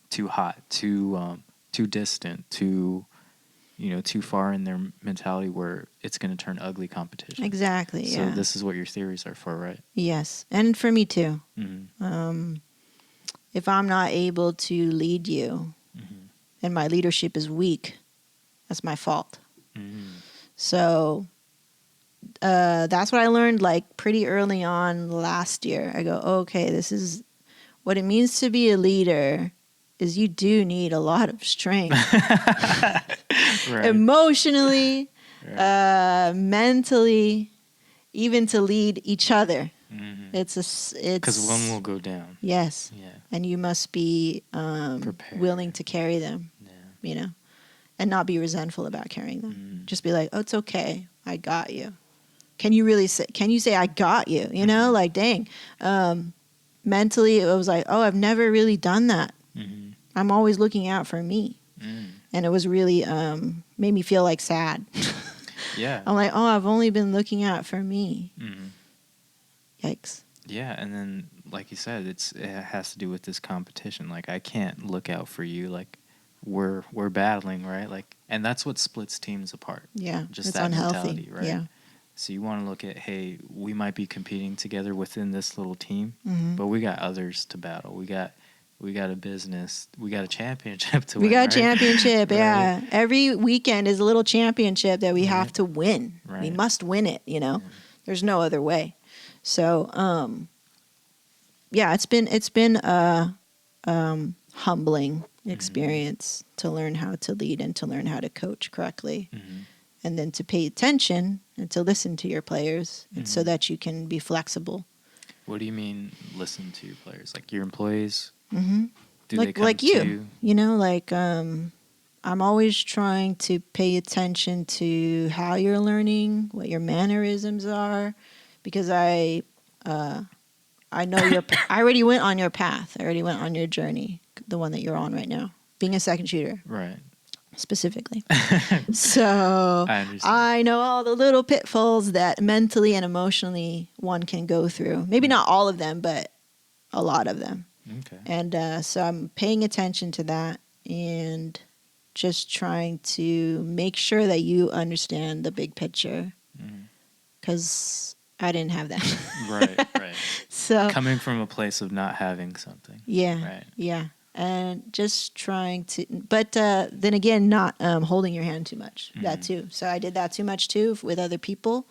too hot, too distant, too far in their mentality where it's going to turn ugly competition. Exactly. Yeah. So this is what your theories are for, right? Yes, and for me too. Mm-hmm. If I'm not able to lead you, and my leadership is weak, that's my fault. Mm-hmm. So that's what I learned like pretty early on last year. I go, okay, this is what it means to be a leader. Is you do need a lot of strength, right. Emotionally, right. Mentally, even to lead each other. Mm-hmm. It's because one will go down. Yes. Yeah. And you must be willing to carry them. Yeah. You know, and not be resentful about carrying them. Mm-hmm. Just be like, oh, it's okay. I got you. Can you say I got you? You know, like dang. Mentally, it was like, oh, I've never really done that. Mm-hmm. I'm always looking out for me. And it was really made me feel like sad. Yeah. I'm like, oh, I've only been looking out for me. Yikes. Yeah, and then like you said, it has to do with this competition. Like, I can't look out for you. Like, we're battling, right? Like, and that's what splits teams apart. Yeah, just it's that unhealthy. Mentality, right? Yeah. So you want to look at, hey, we might be competing together within this little team, but we got others to battle. We got a business. We got a championship to win. We got a championship, right? Yeah. Every weekend is a little championship that we have to win. Right. We must win it, you know. Yeah. There's no other way. So, yeah, it's been a humbling experience to learn how to lead and to learn how to coach correctly. And then to pay attention and to listen to your players and so that you can be flexible. What do you mean listen to your players? Like your employees? Do they come like you? You know, like I'm always trying to pay attention to how you're learning, what your mannerisms are, because I know I already went on your path. I already went on your journey, the one that you're on right now, being a second shooter. Right. Specifically. So I know all the little pitfalls that mentally and emotionally one can go through. Maybe not all of them, but a lot of them. Okay. And so I'm paying attention to that and just trying to make sure that you understand the big picture. Because I didn't have that. Right. So coming from a place of not having something. Yeah. Right. Yeah. And just trying to, but then again, not holding your hand too much. That too. So I did that too much too with other people.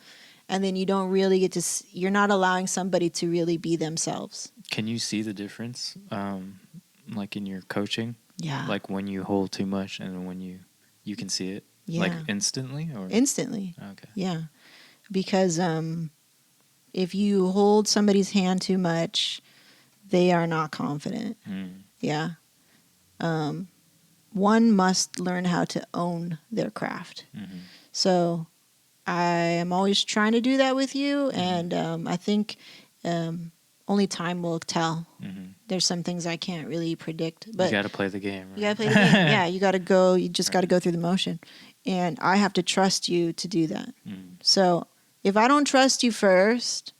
And then you don't really get to, you're not allowing somebody to really be themselves. Can you see the difference, like in your coaching? Yeah. Like when you hold too much and when you can see it? Yeah. Like instantly? Or? Instantly. Okay. Yeah. Because if you hold somebody's hand too much, they are not confident. Yeah. One must learn how to own their craft. So I am always trying to do that with you. And I think only time will tell. There's some things I can't really predict. But you got to play the game. Right? You got to play the game. Yeah, you got to go. You just got to go through the motion. And I have to trust you to do that. So if I don't trust you first,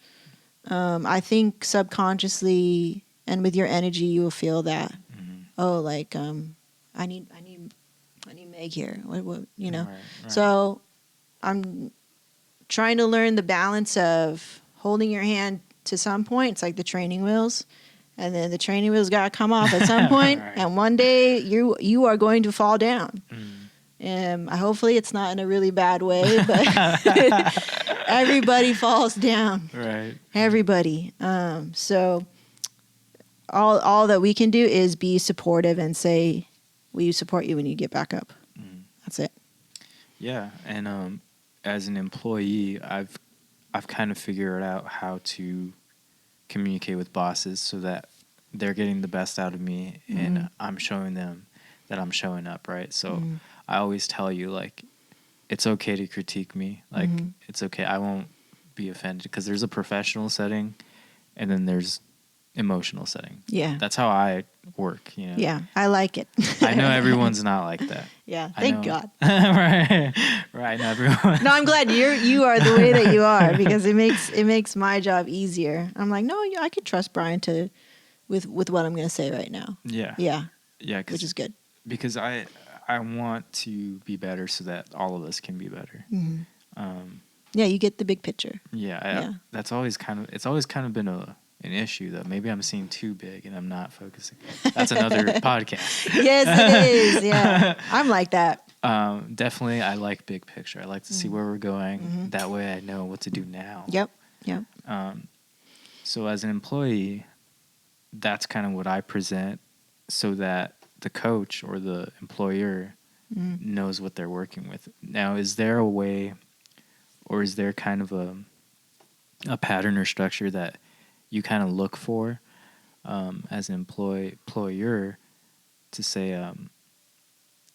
I think subconsciously and with your energy, you will feel that. Mm-hmm. Oh, like I need Meg here. What you know? Right. So I'm trying to learn the balance of holding your hand to some point. It's like the training wheels. And then the training wheels got to come off at some point, right. And one day you are going to fall down. Hopefully it's not in a really bad way, but everybody falls down. Right. Everybody. So all that we can do is be supportive and say, we support you when you get back up. That's it. Yeah, and as an employee, I've kind of figured out how to communicate with bosses so that they're getting the best out of me, and I'm showing them that I'm showing up, right? So I always tell you, like, it's okay to critique me. Like, it's okay. I won't be offended because there's a professional setting and then there's emotional setting. Yeah. That's how I work, you know? Yeah, I like it. I know everyone's not like that. Yeah, thank God. Right. Right, not everyone. No, I'm glad you are the way that you are because it makes my job easier. I'm like, no, I could trust Bryan with what I'm going to say right now. Yeah. Yeah. Yeah, which is good. Because I want to be better so that all of us can be better. Yeah, you get the big picture. Yeah. That's always kind of been an issue, though. Maybe I'm seeing too big and I'm not focusing. That's another podcast. Yes, it is. Yeah, I'm like that. Definitely, I like big picture. I like to see where we're going. That way I know what to do now. Yep. So as an employee, that's kind of what I present so that the coach or the employer knows what they're working with. Now, is there a way or is there kind of a pattern or structure that you kind of look for as an employer to say,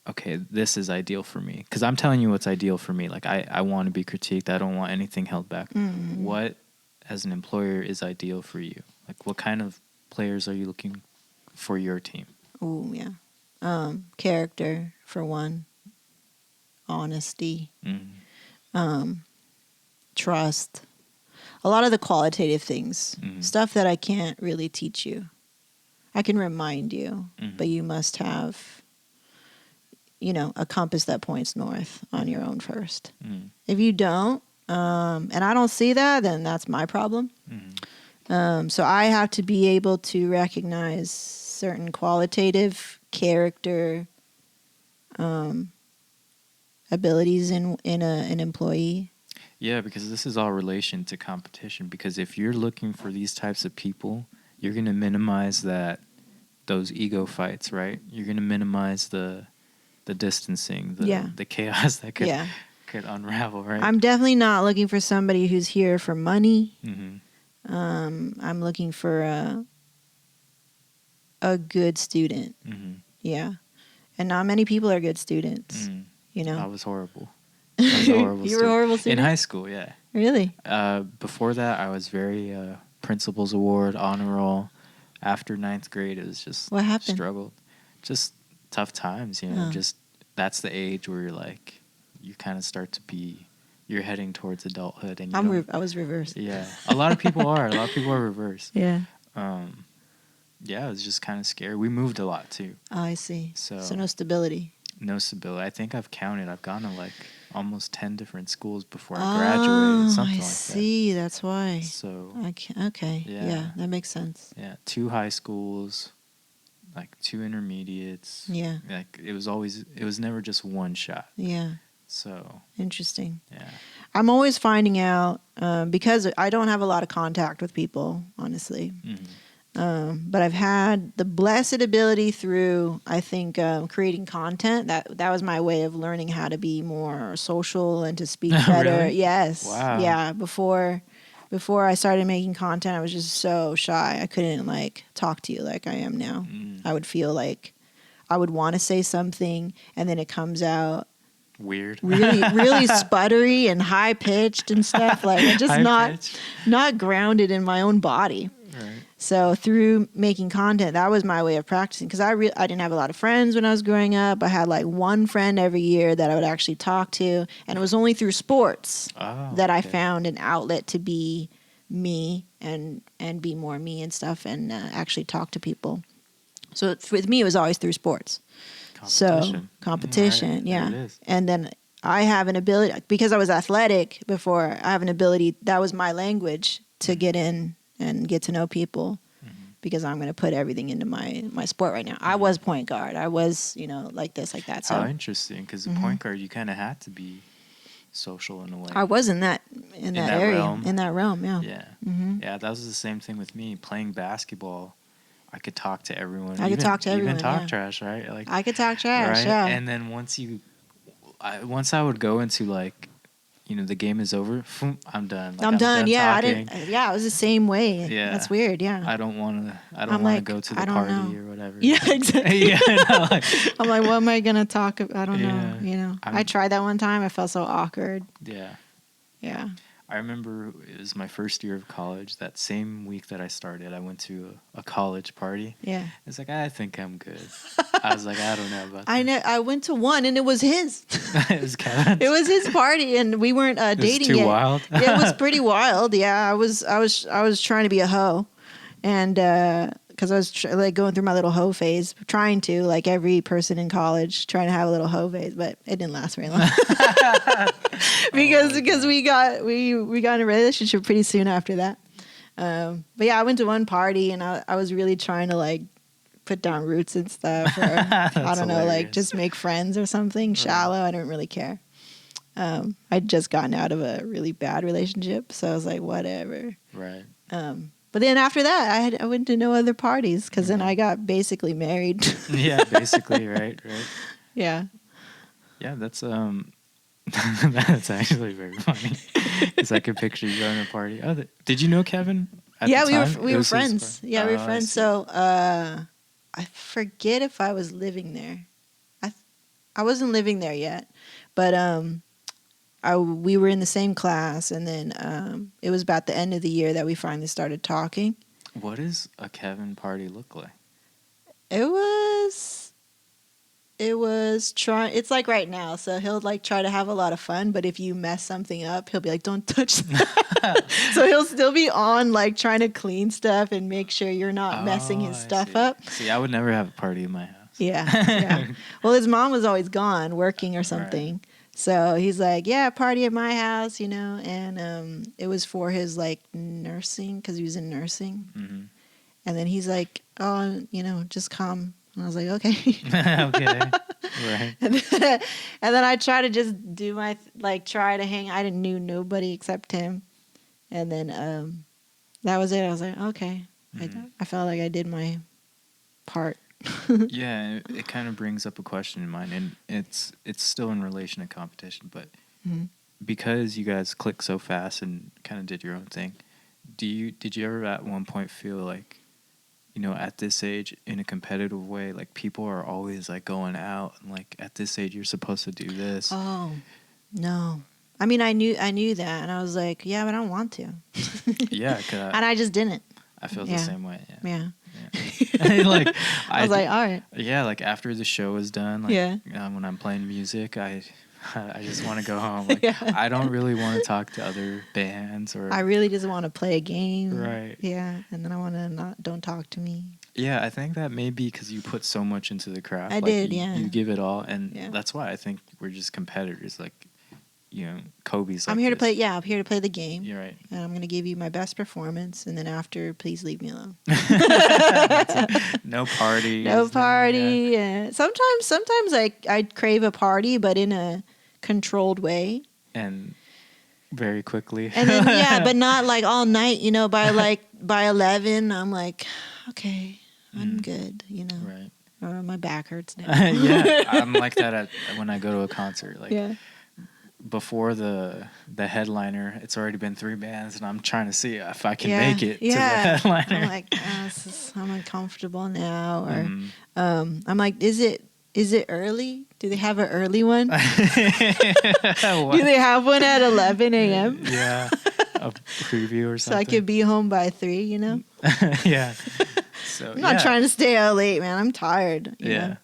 okay, this is ideal for me? Because I'm telling you what's ideal for me. Like, I want to be critiqued. I don't want anything held back. What, as an employer, is ideal for you? Like, what kind of players are you looking for your team? Oh, yeah. Character, for one. Honesty. Trust. A lot of the qualitative things. Stuff that I can't really teach you. I can remind you, but you must have, a compass that points north on your own first. If you don't, and I don't see that, then that's my problem. So I have to be able to recognize certain qualitative character abilities in an employee. Yeah, because this is all relation to competition. Because if you're looking for these types of people, you're going to minimize those ego fights, right? You're going to minimize the distancing, the chaos that could unravel, right? I'm definitely not looking for somebody who's here for money. I'm looking for a good student. Yeah. And not many people are good students, I was horrible. You were a horrible student? In high school, yeah. Really? Before that, I was very principal's award, honor roll. After 9th grade, it was just what happened? Struggled. Just tough times, Just that's the age where you're like, you kind of start to be, you're heading towards adulthood, and I was reversed. Yeah, a lot of people are. A lot of people are reversed. Yeah. Yeah, it was just kind of scary. We moved a lot too. Oh, I see. So no stability. No stability. I think I've counted. I've gone to like almost 10 different schools before I graduated. Something like that. I see. That's why. So. Okay. Yeah, that makes sense. Yeah, 2 high schools, like 2 intermediates. Yeah. Like it was never just one shot. Yeah. So. Interesting. Yeah. I'm always finding out because I don't have a lot of contact with people, honestly. But I've had the blessed ability through, I think, creating content. That was my way of learning how to be more social and to speak better. Really? Yes. Wow. Yeah. Before I started making content, I was just so shy. I couldn't talk to you like I am now. I would feel like I would want to say something and then it comes out weird, really sputtery and high pitched and stuff. Like I'm just not grounded in my own body. Right. So through making content, that was my way of practicing because I didn't have a lot of friends when I was growing up. I had like one friend every year that I would actually talk to, and it was only through sports that I found an outlet to be me and be more me and stuff, and actually talk to people. So with me, it was always through sports. Competition, right, yeah. There it is. And then I have an ability, because I was athletic before, I have an ability, that was my language to get in and get to know people, because I'm going to put everything into my sport right now. I was point guard. I was, like this, like that. So how interesting, because the point guard, you kind of had to be social in a way. I was in that area, realm. in that realm, yeah. Yeah. Yeah, that was the same thing with me. Playing basketball, I could talk to everyone. I could talk to everyone, even talk trash, right? Like, I could talk trash, right? yeah. And then once I would go into like, the game is over, I'm done. Like, I'm done. Yeah, talking. I was the same way. Yeah, that's weird. Yeah, I don't want to go to the party or whatever. Yeah, exactly. Yeah, I'm like, what am I gonna talk about? I don't know. I tried that one time. I felt so awkward. Yeah. Yeah. I remember it was my first year of college. That same week that I started, I went to a college party. Yeah. It's like, I think I'm good. I was like, I don't know about that. I went to one, and it was his. It was Kevin's. It was his party, and we weren't dating too yet. wild. Yeah, it was pretty wild. Yeah, I was trying to be a hoe, and because I was going through my little hoe phase, trying to, like every person in college, trying to have a little hoe phase, but it didn't last very long. because we got in a relationship pretty soon after that. But yeah, I went to one party, and I was really trying to like put down roots and stuff, or I don't know, like just make friends or something shallow. I don't really care. I'd just gotten out of a really bad relationship, so I was like, whatever. Right. But then after that, I went to no other parties, because then I got basically married. Yeah, basically, right. Yeah. Yeah, that's that's actually very funny. Because I could picture you at a party. Oh, did you know Kevin? Yeah, we were friends. Yeah, we were friends. So I forget if I was living there. I wasn't living there yet, but we were in the same class, and then it was about the end of the year that we finally started talking. What does a Kevin party look like? It was trying. It's like right now, so he'll like try to have a lot of fun, but if you mess something up, he'll be like, "Don't touch that." So he'll still be on, like trying to clean stuff and make sure you're not messing his stuff up. See, I would never have a party in my house. Yeah. Well, his mom was always gone working or something. Right. So he's like, yeah, party at my house, and it was for his like nursing, because he was in nursing. Mm-hmm. And then he's like, oh, just come. And I was like, okay. Okay. Right. And then I try to just do try to hang. I didn't know nobody except him. And then that was it. I was like, okay. Mm-hmm. I felt like I did my part. Yeah, it kind of brings up a question in mind, and it's still in relation to competition, but because you guys clicked so fast and kind of did your own thing, did you ever at one point feel like, at this age, in a competitive way, like people are always like going out, and like at this age you're supposed to do this? Oh, no. I mean, I knew that, and I was like, yeah, but I don't want to. Yeah, and I just didn't. I feel the same way. Yeah. Like I was like, all right. Yeah, like after the show is done, like when I'm playing music, I just want to go home. Like I don't really want to talk to other bands, or I really just want to play a game. Right. Yeah, and then I want to don't talk to me. Yeah, I think that may be because you put so much into the craft. I did, yeah. You give it all, and that's why I think we're just competitors. Like, Kobe's like, I'm here to play. Yeah, I'm here to play the game. You're right. And I'm going to give you my best performance, and then after, please leave me alone. No party. No party. Yeah. Sometimes I crave a party, but in a controlled way. And very quickly. And then but not like all night. By 11, I'm like, okay, I'm good. Right. Or my back hurts now. Yeah, I'm like that when I go to a concert. Like. Yeah. Before the headliner, it's already been 3 bands, and I'm trying to see if I can make it to the headliner. I'm like, I'm uncomfortable now, or I'm like, is it early? Do they have an early one? Do they have one at 11 a.m.? Yeah, a preview or something. So I could be home by 3, Yeah. So I'm not trying to stay out late, man. I'm tired. You know?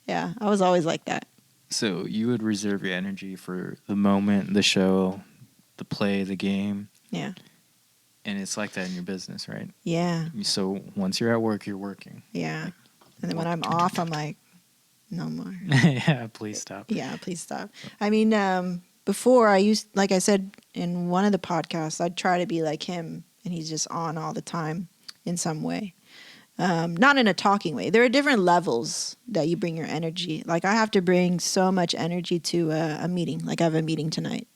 Yeah. I was always like that. So you would reserve your energy for the moment, the show, the play, the game. Yeah. And it's like that in your business, right? Yeah. So once you're at work, you're working. Yeah. Like, and then when I'm off, I'm like, no more. Yeah, please stop. Yeah, please stop. I mean, before like I said in one of the podcasts, I'd try to be like him, and he's just on all the time in some way. Not in a talking way. There are different levels that you bring your energy. Like I have to bring so much energy to a meeting. Like I have a meeting tonight.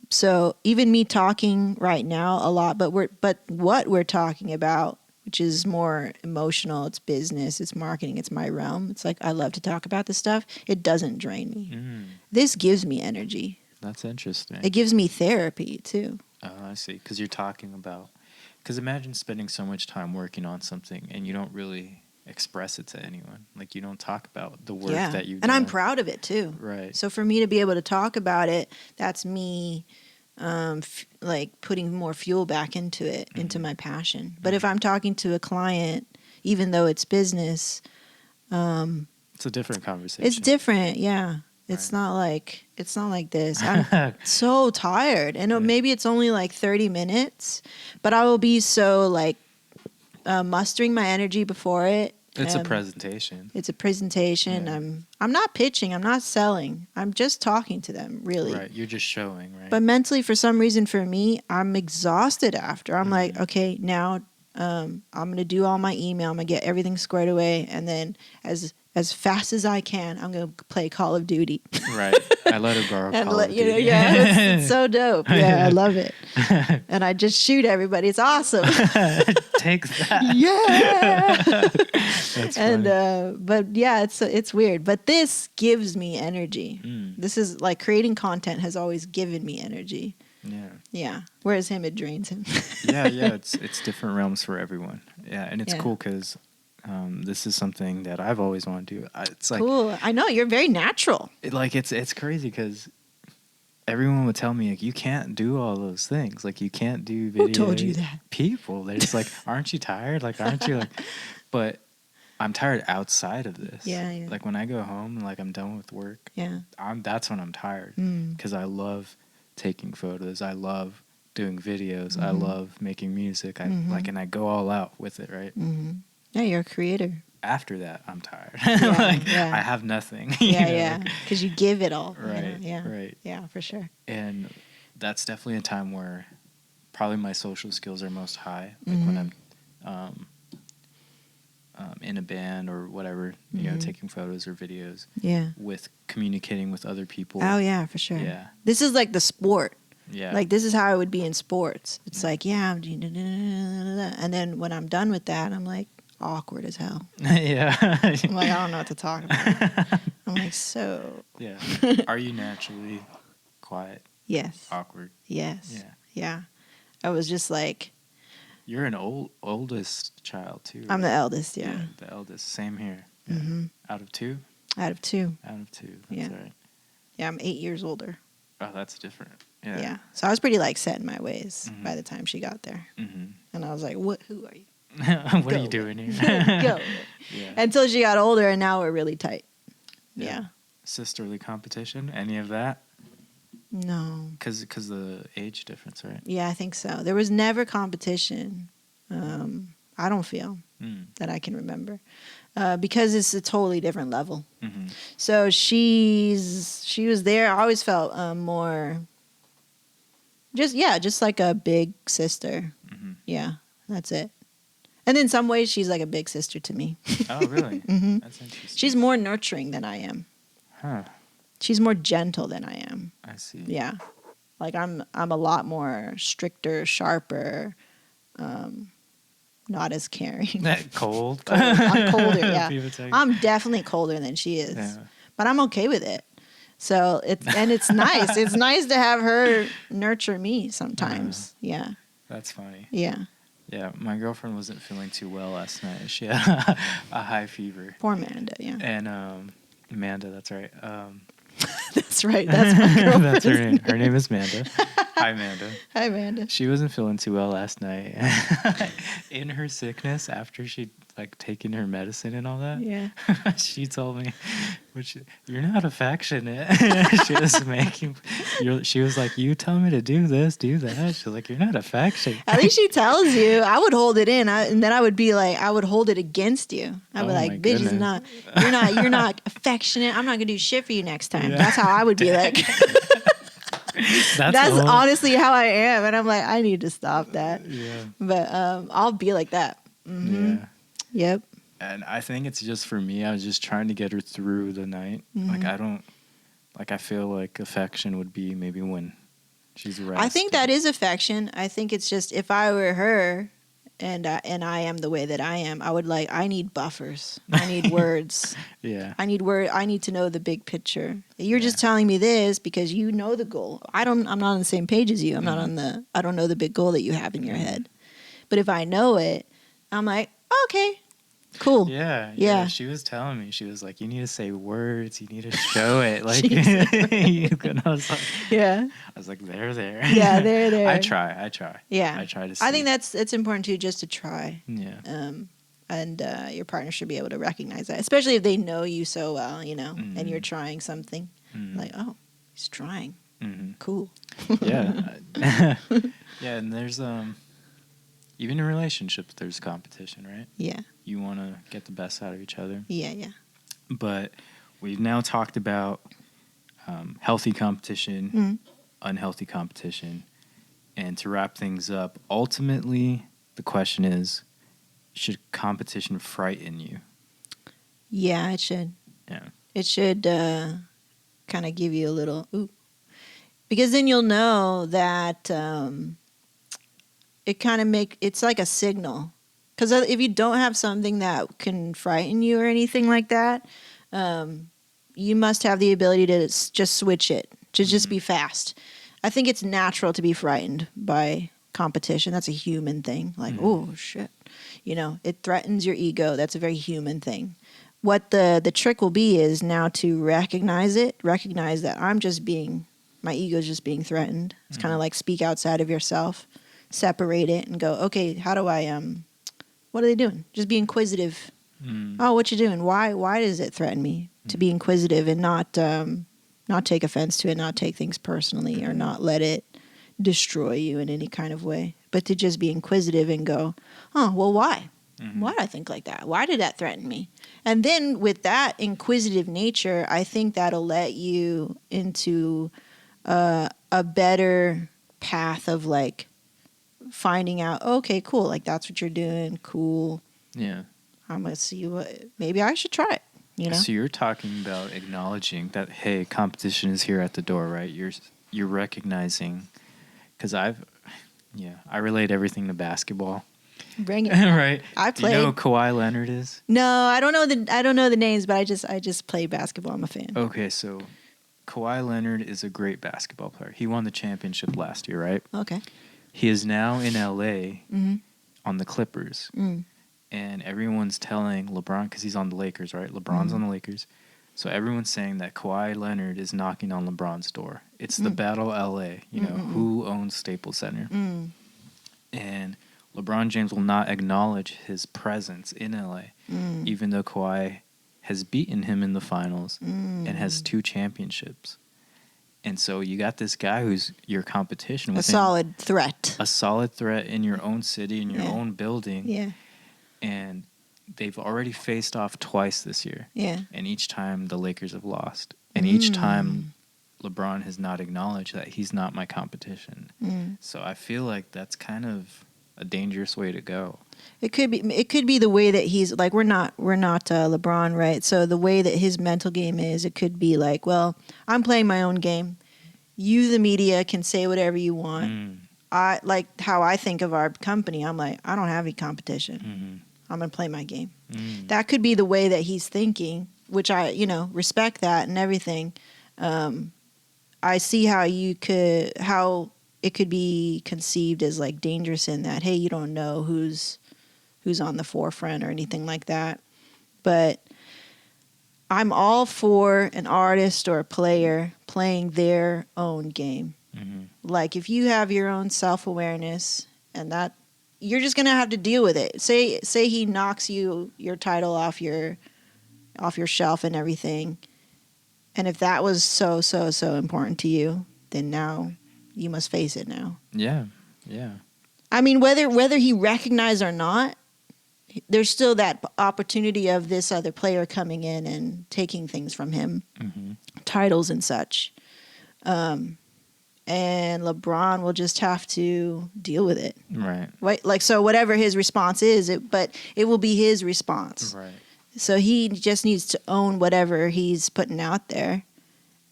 So even me talking right now a lot, but what we're talking about, which is more emotional, it's business, it's marketing, it's my realm. It's like I love to talk about this stuff. It doesn't drain me. This gives me energy. That's interesting. It gives me therapy too. Oh, I see. Because you're talking about. Because imagine spending so much time working on something and you don't really express it to anyone. Like you don't talk about the work that you've done. And I'm proud of it too. Right. So for me to be able to talk about it, that's me like putting more fuel back into it, into my passion. But if I'm talking to a client, even though it's business, it's a different conversation. It's different, yeah. It's not like this. I'm so tired, and maybe it's only like 30 minutes, but I will be so like mustering my energy before it. It's a presentation. It's a presentation. Yeah. I'm not pitching. I'm not selling. I'm just talking to them, really. Right. You're just showing, right? But mentally, for some reason, for me, I'm exhausted after. I'm like, okay, now I'm going to do all my email. I'm going to get everything squared away, and then as fast as I can, I'm going to play Call of Duty. Right. I let her borrow Call of Duty. Yeah, it's so dope. Yeah, I love it. And I just shoot everybody. It's awesome. Take that. Yeah. That's funny. And but yeah, it's weird. But this gives me energy. This is like creating content has always given me energy. Yeah. Yeah. Whereas him, it drains him. Yeah. It's different realms for everyone. Yeah, and it's cool because this is something that I've always wanted to do. It's like cool. I know you're very natural. It's crazy because everyone would tell me like you can't do all those things. Like you can't do video. Who told you that? People. They're just like, aren't you tired? Like, aren't you like? But I'm tired outside of this. Yeah. Like when I go home and like I'm done with work. Yeah. That's when I'm tired because I love taking photos. I love doing videos. I love making music. And I go all out with it. Right. Yeah, you're a creator. After that, I'm tired. Yeah. I have nothing. Yeah. Because you give it all. Right. Yeah. Right. Yeah, for sure. And that's definitely a time where probably my social skills are most high. Like when I'm in a band or whatever, you know, taking photos or videos. Yeah. With communicating with other people. Oh, yeah, for sure. Yeah. This is like the sport. Yeah. Like this is how it would be in sports. It's like, and then when I'm done with that, I'm like awkward as hell. Yeah. I'm like, I don't know what to talk about. I'm like, so. Yeah. Are you naturally quiet? Yes. Awkward? Yes. Yeah. Yeah. I was just like. You're an oldest child too. Right? I'm the eldest, yeah. The eldest. Same here. Yeah. Out of two? Out of two. That's right. Yeah, I'm 8 years older. Oh, that's different. Yeah. Yeah. So I was pretty like set in my ways by the time she got there. And I was like, who are you? What are you doing here? Go. Yeah. Until she got older, and now we're really tight. Yeah. Sisterly competition? Any of that? No. Because the age difference, right? Yeah, I think so. There was never competition. I don't feel that I can remember. Because it's a totally different level. So she was there. I always felt more, just like a big sister. Yeah, that's it. And in some ways, she's like a big sister to me. Oh, really? That's interesting. She's more nurturing than I am. Huh. She's more gentle than I am. I see. Yeah. Like I'm a lot more stricter, sharper, not as caring. Cold? I'm colder, yeah. I'm definitely colder than she is. Yeah. But I'm okay with it. So it's nice. It's nice to have her nurture me sometimes. Yeah. That's funny. Yeah. Yeah, my girlfriend wasn't feeling too well last night. She had a high fever. Poor Amanda, yeah. And Amanda, that's right. That's right. That's my girlfriend. That's her name. Her name is Amanda. Hi, Amanda. Hi, Amanda. She wasn't feeling too well last night. In her sickness, after she'd like taken her medicine and all that. Yeah. She told me Which you're not affectionate. She was like, you tell me to do this, do that. She's like, you're not affectionate. At least she tells you. I would hold it in, and then I would be like, I would hold it against you. I'd be like, bitch, is not. You're not affectionate. I'm not gonna do shit for you next time. Yeah. That's how I would be like. That's honestly how I am, and I'm like, I need to stop that. Yeah. But I'll be like that. Mm-hmm. Yeah. Yep. And I think it's just for me. I was just trying to get her through the night. Mm-hmm. I feel like affection would be maybe when she's rested. I think that is affection. I think it's just if I were her, and I am the way that I am, I need buffers. I need words. Yeah. I need to know the big picture. You're just telling me this because you know the goal. I'm not on the same page as you. I don't know the big goal that you have in your head. But if I know it, I'm like, okay. Cool. Yeah. She was telling me, she was like, you need to say words, you need to show it. Like, and I was like, yeah. I was like, there. Yeah, there. I try. Yeah. I try to see. I think it's important too, just to try. Yeah. And your partner should be able to recognize that, especially if they know you so well, and you're trying something. Like, oh, he's trying. Mm-hmm. Cool. Yeah. Yeah, and there's even in relationships, there's competition, right? Yeah. You want to get the best out of each other. Yeah. But we've now talked about healthy competition, unhealthy competition. And to wrap things up, ultimately, the question is, should competition frighten you? Yeah, it should. Yeah. It should kind of give you a little, ooh. Because then you'll know that... it's like a signal, because if you don't have something that can frighten you or anything like that, you must have the ability to just switch it, to just be fast. I think it's natural to be frightened by competition. That's a human thing. Like, oh shit, it threatens your ego. That's a very human thing. What the trick will be is now to recognize that my ego is just being threatened. It's kind of like speak outside of yourself. Separate it and go, okay, how do I what are they doing? Just be inquisitive. Oh, what you doing? Why does it threaten me? To be inquisitive and not take offense to it, not take things personally, or not let it destroy you in any kind of way, but to just be inquisitive and go, oh, well, why? Why do I think like that? Why did that threaten me? And then with that inquisitive nature, I think that'll let you into a better path of like finding out, okay, cool, like that's what you're doing, cool. Yeah. I'm gonna see maybe I should try it. So you're talking about acknowledging that, hey, competition is here at the door, right? You're recognizing, because I relate everything to basketball. Bring it. Right. I played. You know who Kawhi Leonard is? No, I don't know the names, but I just play basketball. I'm a fan. Okay, so Kawhi Leonard is a great basketball player. He won the championship last year, right? Okay. He is now in LA on the Clippers. And everyone's telling LeBron, because he's on the Lakers, right? LeBron's on the Lakers. So everyone's saying that Kawhi Leonard is knocking on LeBron's door. It's the Battle LA, who owns Staples Center. And LeBron James will not acknowledge his presence in LA, even though Kawhi has beaten him in the finals and has 2 championships. And so you got this guy who's your competition. A solid threat. A solid threat in your own city, in your own building. Yeah. And they've already faced off twice this year. Yeah. And each time the Lakers have lost. And each time LeBron has not acknowledged that he's not my competition. So I feel like that's kind of a dangerous way to go. It could be the way that he's like, we're not LeBron, right? So the way that his mental game is, it could be like, well, I'm playing my own game. You, the media, can say whatever you want. I like how I think of our company. I'm like, I don't have any competition. I'm going to play my game. That could be the way that he's thinking, which I, respect that and everything. I see how it could be conceived as like dangerous in that, hey, you don't know who's on the forefront or anything like that. But I'm all for an artist or a player playing their own game. Like if you have your own self-awareness and that, you're just going to have to deal with it. Say he knocks your title off your shelf and everything. And if that was so important to you, then now you must face it now. Yeah. Yeah. I mean, whether he recognized or not, there's still that opportunity of this other player coming in and taking things from him, titles and such. And LeBron will just have to deal with it. Right. Like, so whatever his response is, but it will be his response. Right. So he just needs to own whatever he's putting out there.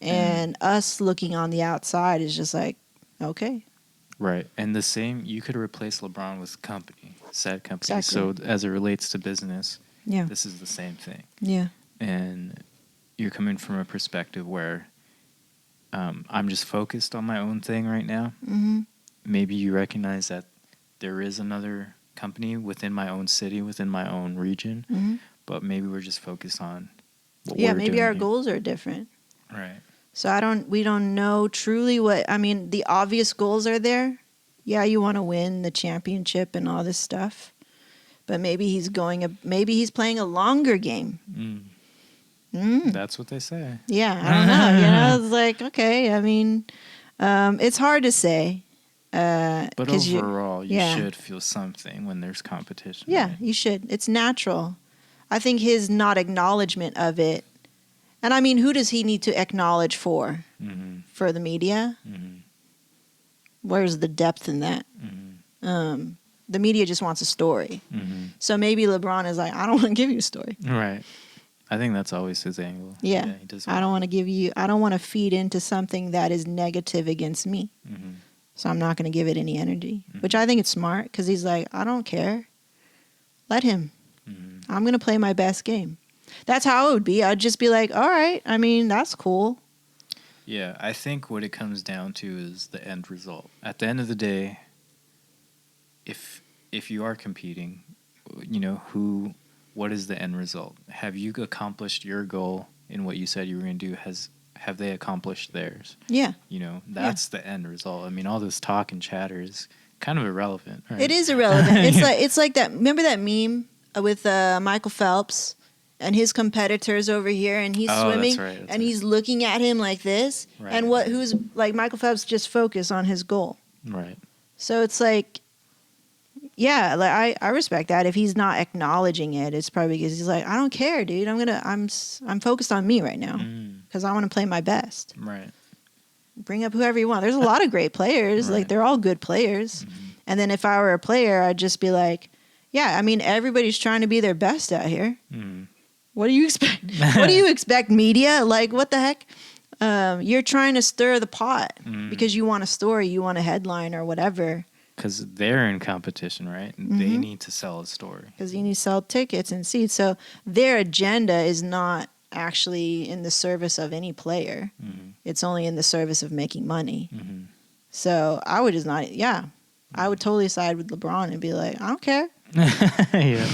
And us looking on the outside is just like, okay. Right. And the same, you could replace LeBron with said company. Exactly. So as it relates to business, yeah, this is the same thing. Yeah. And you're coming from a perspective where I'm just focused on my own thing right now. Mm-hmm. Maybe you recognize that there is another company within my own city, within my own region, but maybe we're just focused on what we're doing. Maybe our goals are different. Right. So we don't know truly the obvious goals are there. Yeah, you want to win the championship and all this stuff. But maybe he's playing a longer game. That's what they say. Yeah, I don't know. It's like, okay, I mean, it's hard to say. But overall, you should feel something when there's competition. Yeah, right? You should. It's natural. I think his not acknowledgement of it, and I mean, who does he need to acknowledge for? For the media? Where's the depth in that? The media just wants a story. So maybe LeBron is like, I don't want to give you a story. Right. I think that's always his angle. Yeah. He doesn't I don't want to feed into something that is negative against me. So I'm not going to give it any energy, which I think it's smart because he's like, I don't care. Let him. I'm going to play my best game. That's how it would be. I'd just be like, all right, I mean, that's cool. Yeah, I think what it comes down to is the end result. At the end of the day, if you are competing, what is the end result? Have you accomplished your goal in what you said you were going to do? Have they accomplished theirs? Yeah. That's the end result. I mean, all this talk and chatter is kind of irrelevant. Right? It is irrelevant. It's like that. Remember that meme with Michael Phelps and his competitors over here, and he's swimming, that's and he's looking at him like this, and who's like Michael Phelps just focused on his goal. Right. So it's like, yeah, like I respect that. If he's not acknowledging it, it's probably because he's like, I don't care, dude. I'm focused on me right now because I want to play my best. Right. Bring up whoever you want. There's a lot of great players. Like they're all good players. And then if I were a player, I'd just be like, yeah, I mean, everybody's trying to be their best out here. What do you expect? What do you expect, media? Like, what the heck? You're trying to stir the pot because you want a story, you want a headline or whatever. Because they're in competition, right? They need to sell a story. Because you need to sell tickets and seats. So their agenda is not actually in the service of any player. It's only in the service of making money. So I would just not, I would totally side with LeBron and be like, I don't care. Yeah.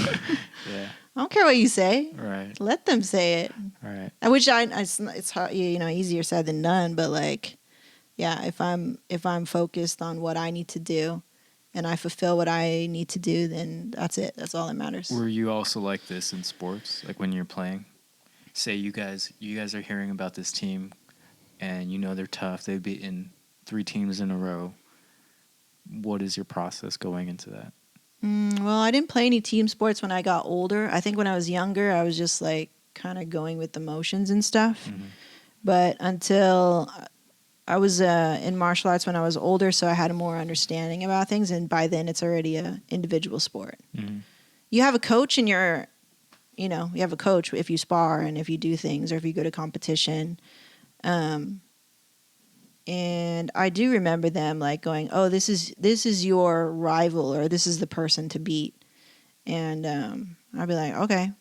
I don't care what you say. Right. Let them say it. Right. Which it's hard, easier said than done. But like, yeah, if I'm focused on what I need to do, and I fulfill what I need to do, then that's it. That's all that matters. Were you also like this in sports, like when you're playing? Say you guys are hearing about this team, and they're tough. They've beaten 3 teams in a row. What is your process going into that? Well, I didn't play any team sports when I got older. I think when I was younger, I was just like kind of going with the motions and stuff. But until I was in martial arts when I was older, so I had a more understanding about things. And by then, it's already an individual sport. You have a coach in your, you have a coach if you spar and if you do things or if you go to competition. And I do remember them like going, "Oh, this is your rival, or this is the person to beat," and I'd be like, "Okay."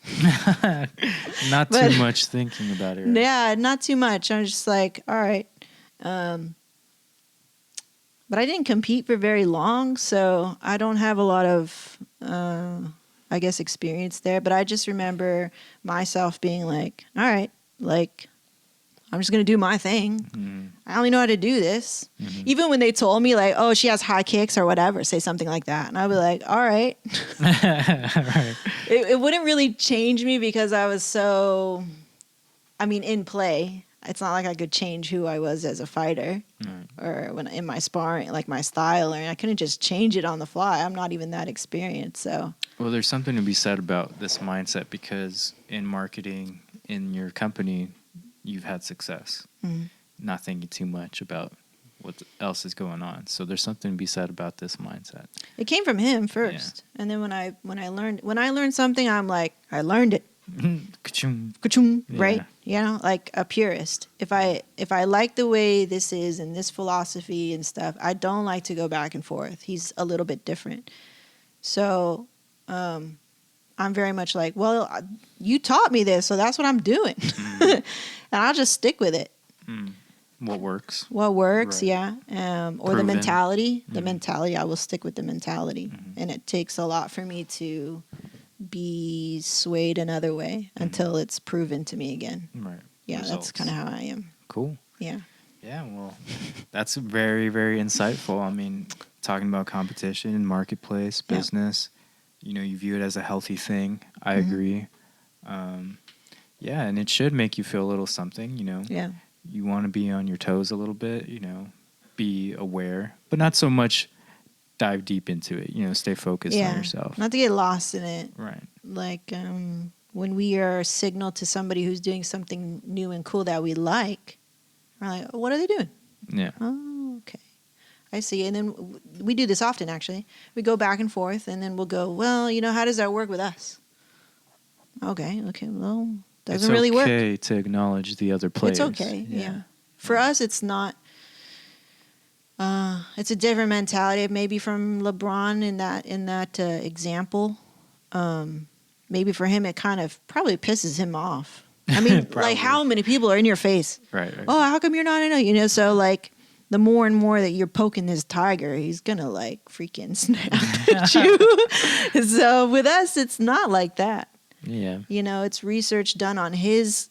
Not too much thinking about it. Right? Yeah, not too much. I'm just like, "All right," but I didn't compete for very long, so I don't have a lot of, I guess, experience there. But I just remember myself being like, "All right, like." I'm just going to do my thing. I only know how to do this. Even when they told me like, oh, she has high kicks or whatever, say something like that. And I'd be like, all right. Right. It wouldn't really change me because I was so, in play. it's not like I could change who I was as a fighter or when in my sparring, like my style, or I couldn't just change it on the fly. I'm not even that experienced. So, well, there's something to be said about this mindset because in marketing in your company, you've had success, not thinking too much about what else is going on. So there's something to be said about this mindset. it came from him first. Yeah. And then when I learned something, I'm like, I learned it. Ka-choom. Ka-choom, right? You know, like a purist. If I like the way this is and this philosophy and stuff, I don't like to go back and forth. He's a little bit different. So I'm very much like, well, you taught me this, so that's what I'm doing. And I'll just stick with it. What works. Right. Yeah. Or Proven. The mentality. The mentality, I will stick with the mentality. And it takes a lot for me to be swayed another way until it's proven to me again. Right. Yeah, Results. That's kind of how I am. Cool. Yeah. Yeah, well, that's very, very insightful. I mean, talking about competition, marketplace, business, you know, you view it as a healthy thing. I agree. Yeah, and it should make you feel a little something, you know. Yeah. You want to be on your toes a little bit, you know, be aware, but not so much dive deep into it, you know, stay focused on yourself. Not to get lost in it. Right. Like when we are signaled to somebody who's doing something new and cool that we like, we're like, what are they doing? Yeah. Oh, okay. I see. And then we do this often, actually. We go back and forth, and then we'll go, well, you know, how does that work with us? Okay, well, doesn't really work. It's okay to acknowledge the other players. It's okay, yeah. For us, it's not. It's a different mentality. Maybe from LeBron in that example. Maybe for him, it kind of probably pisses him off. I mean, like how many people are in your face? Right. Oh, how come you're not in it? You know, so like the more and more that you're poking this tiger, he's gonna like freaking snap at you. So with us, it's not like that. Yeah. You know, it's research done on his.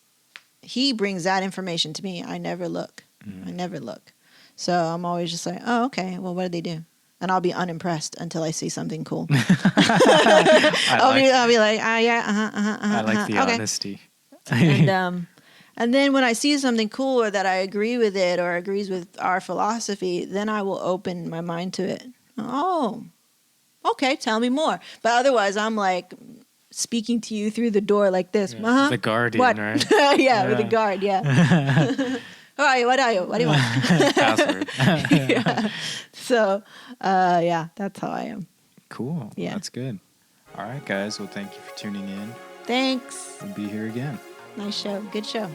He brings that information to me. I never look. I never look. So I'm always just like, oh, okay. Well, what did they do? And I'll be unimpressed until I see something cool. I'll be like, I like the honesty. And then when I see something cool or that I agree with it or agrees with our philosophy, then I will open my mind to it. Oh, okay. Tell me more. But otherwise, I'm like speaking to you through the door like this. Yeah. The guardian, what? right? Yeah, with the guard. Yeah. All right, what are you? What do you want? Password. Yeah. So, that's how I am. Cool. Yeah. That's good. All right, guys. Well, thank you for tuning in. Thanks. We'll be here again. Nice show. Good show.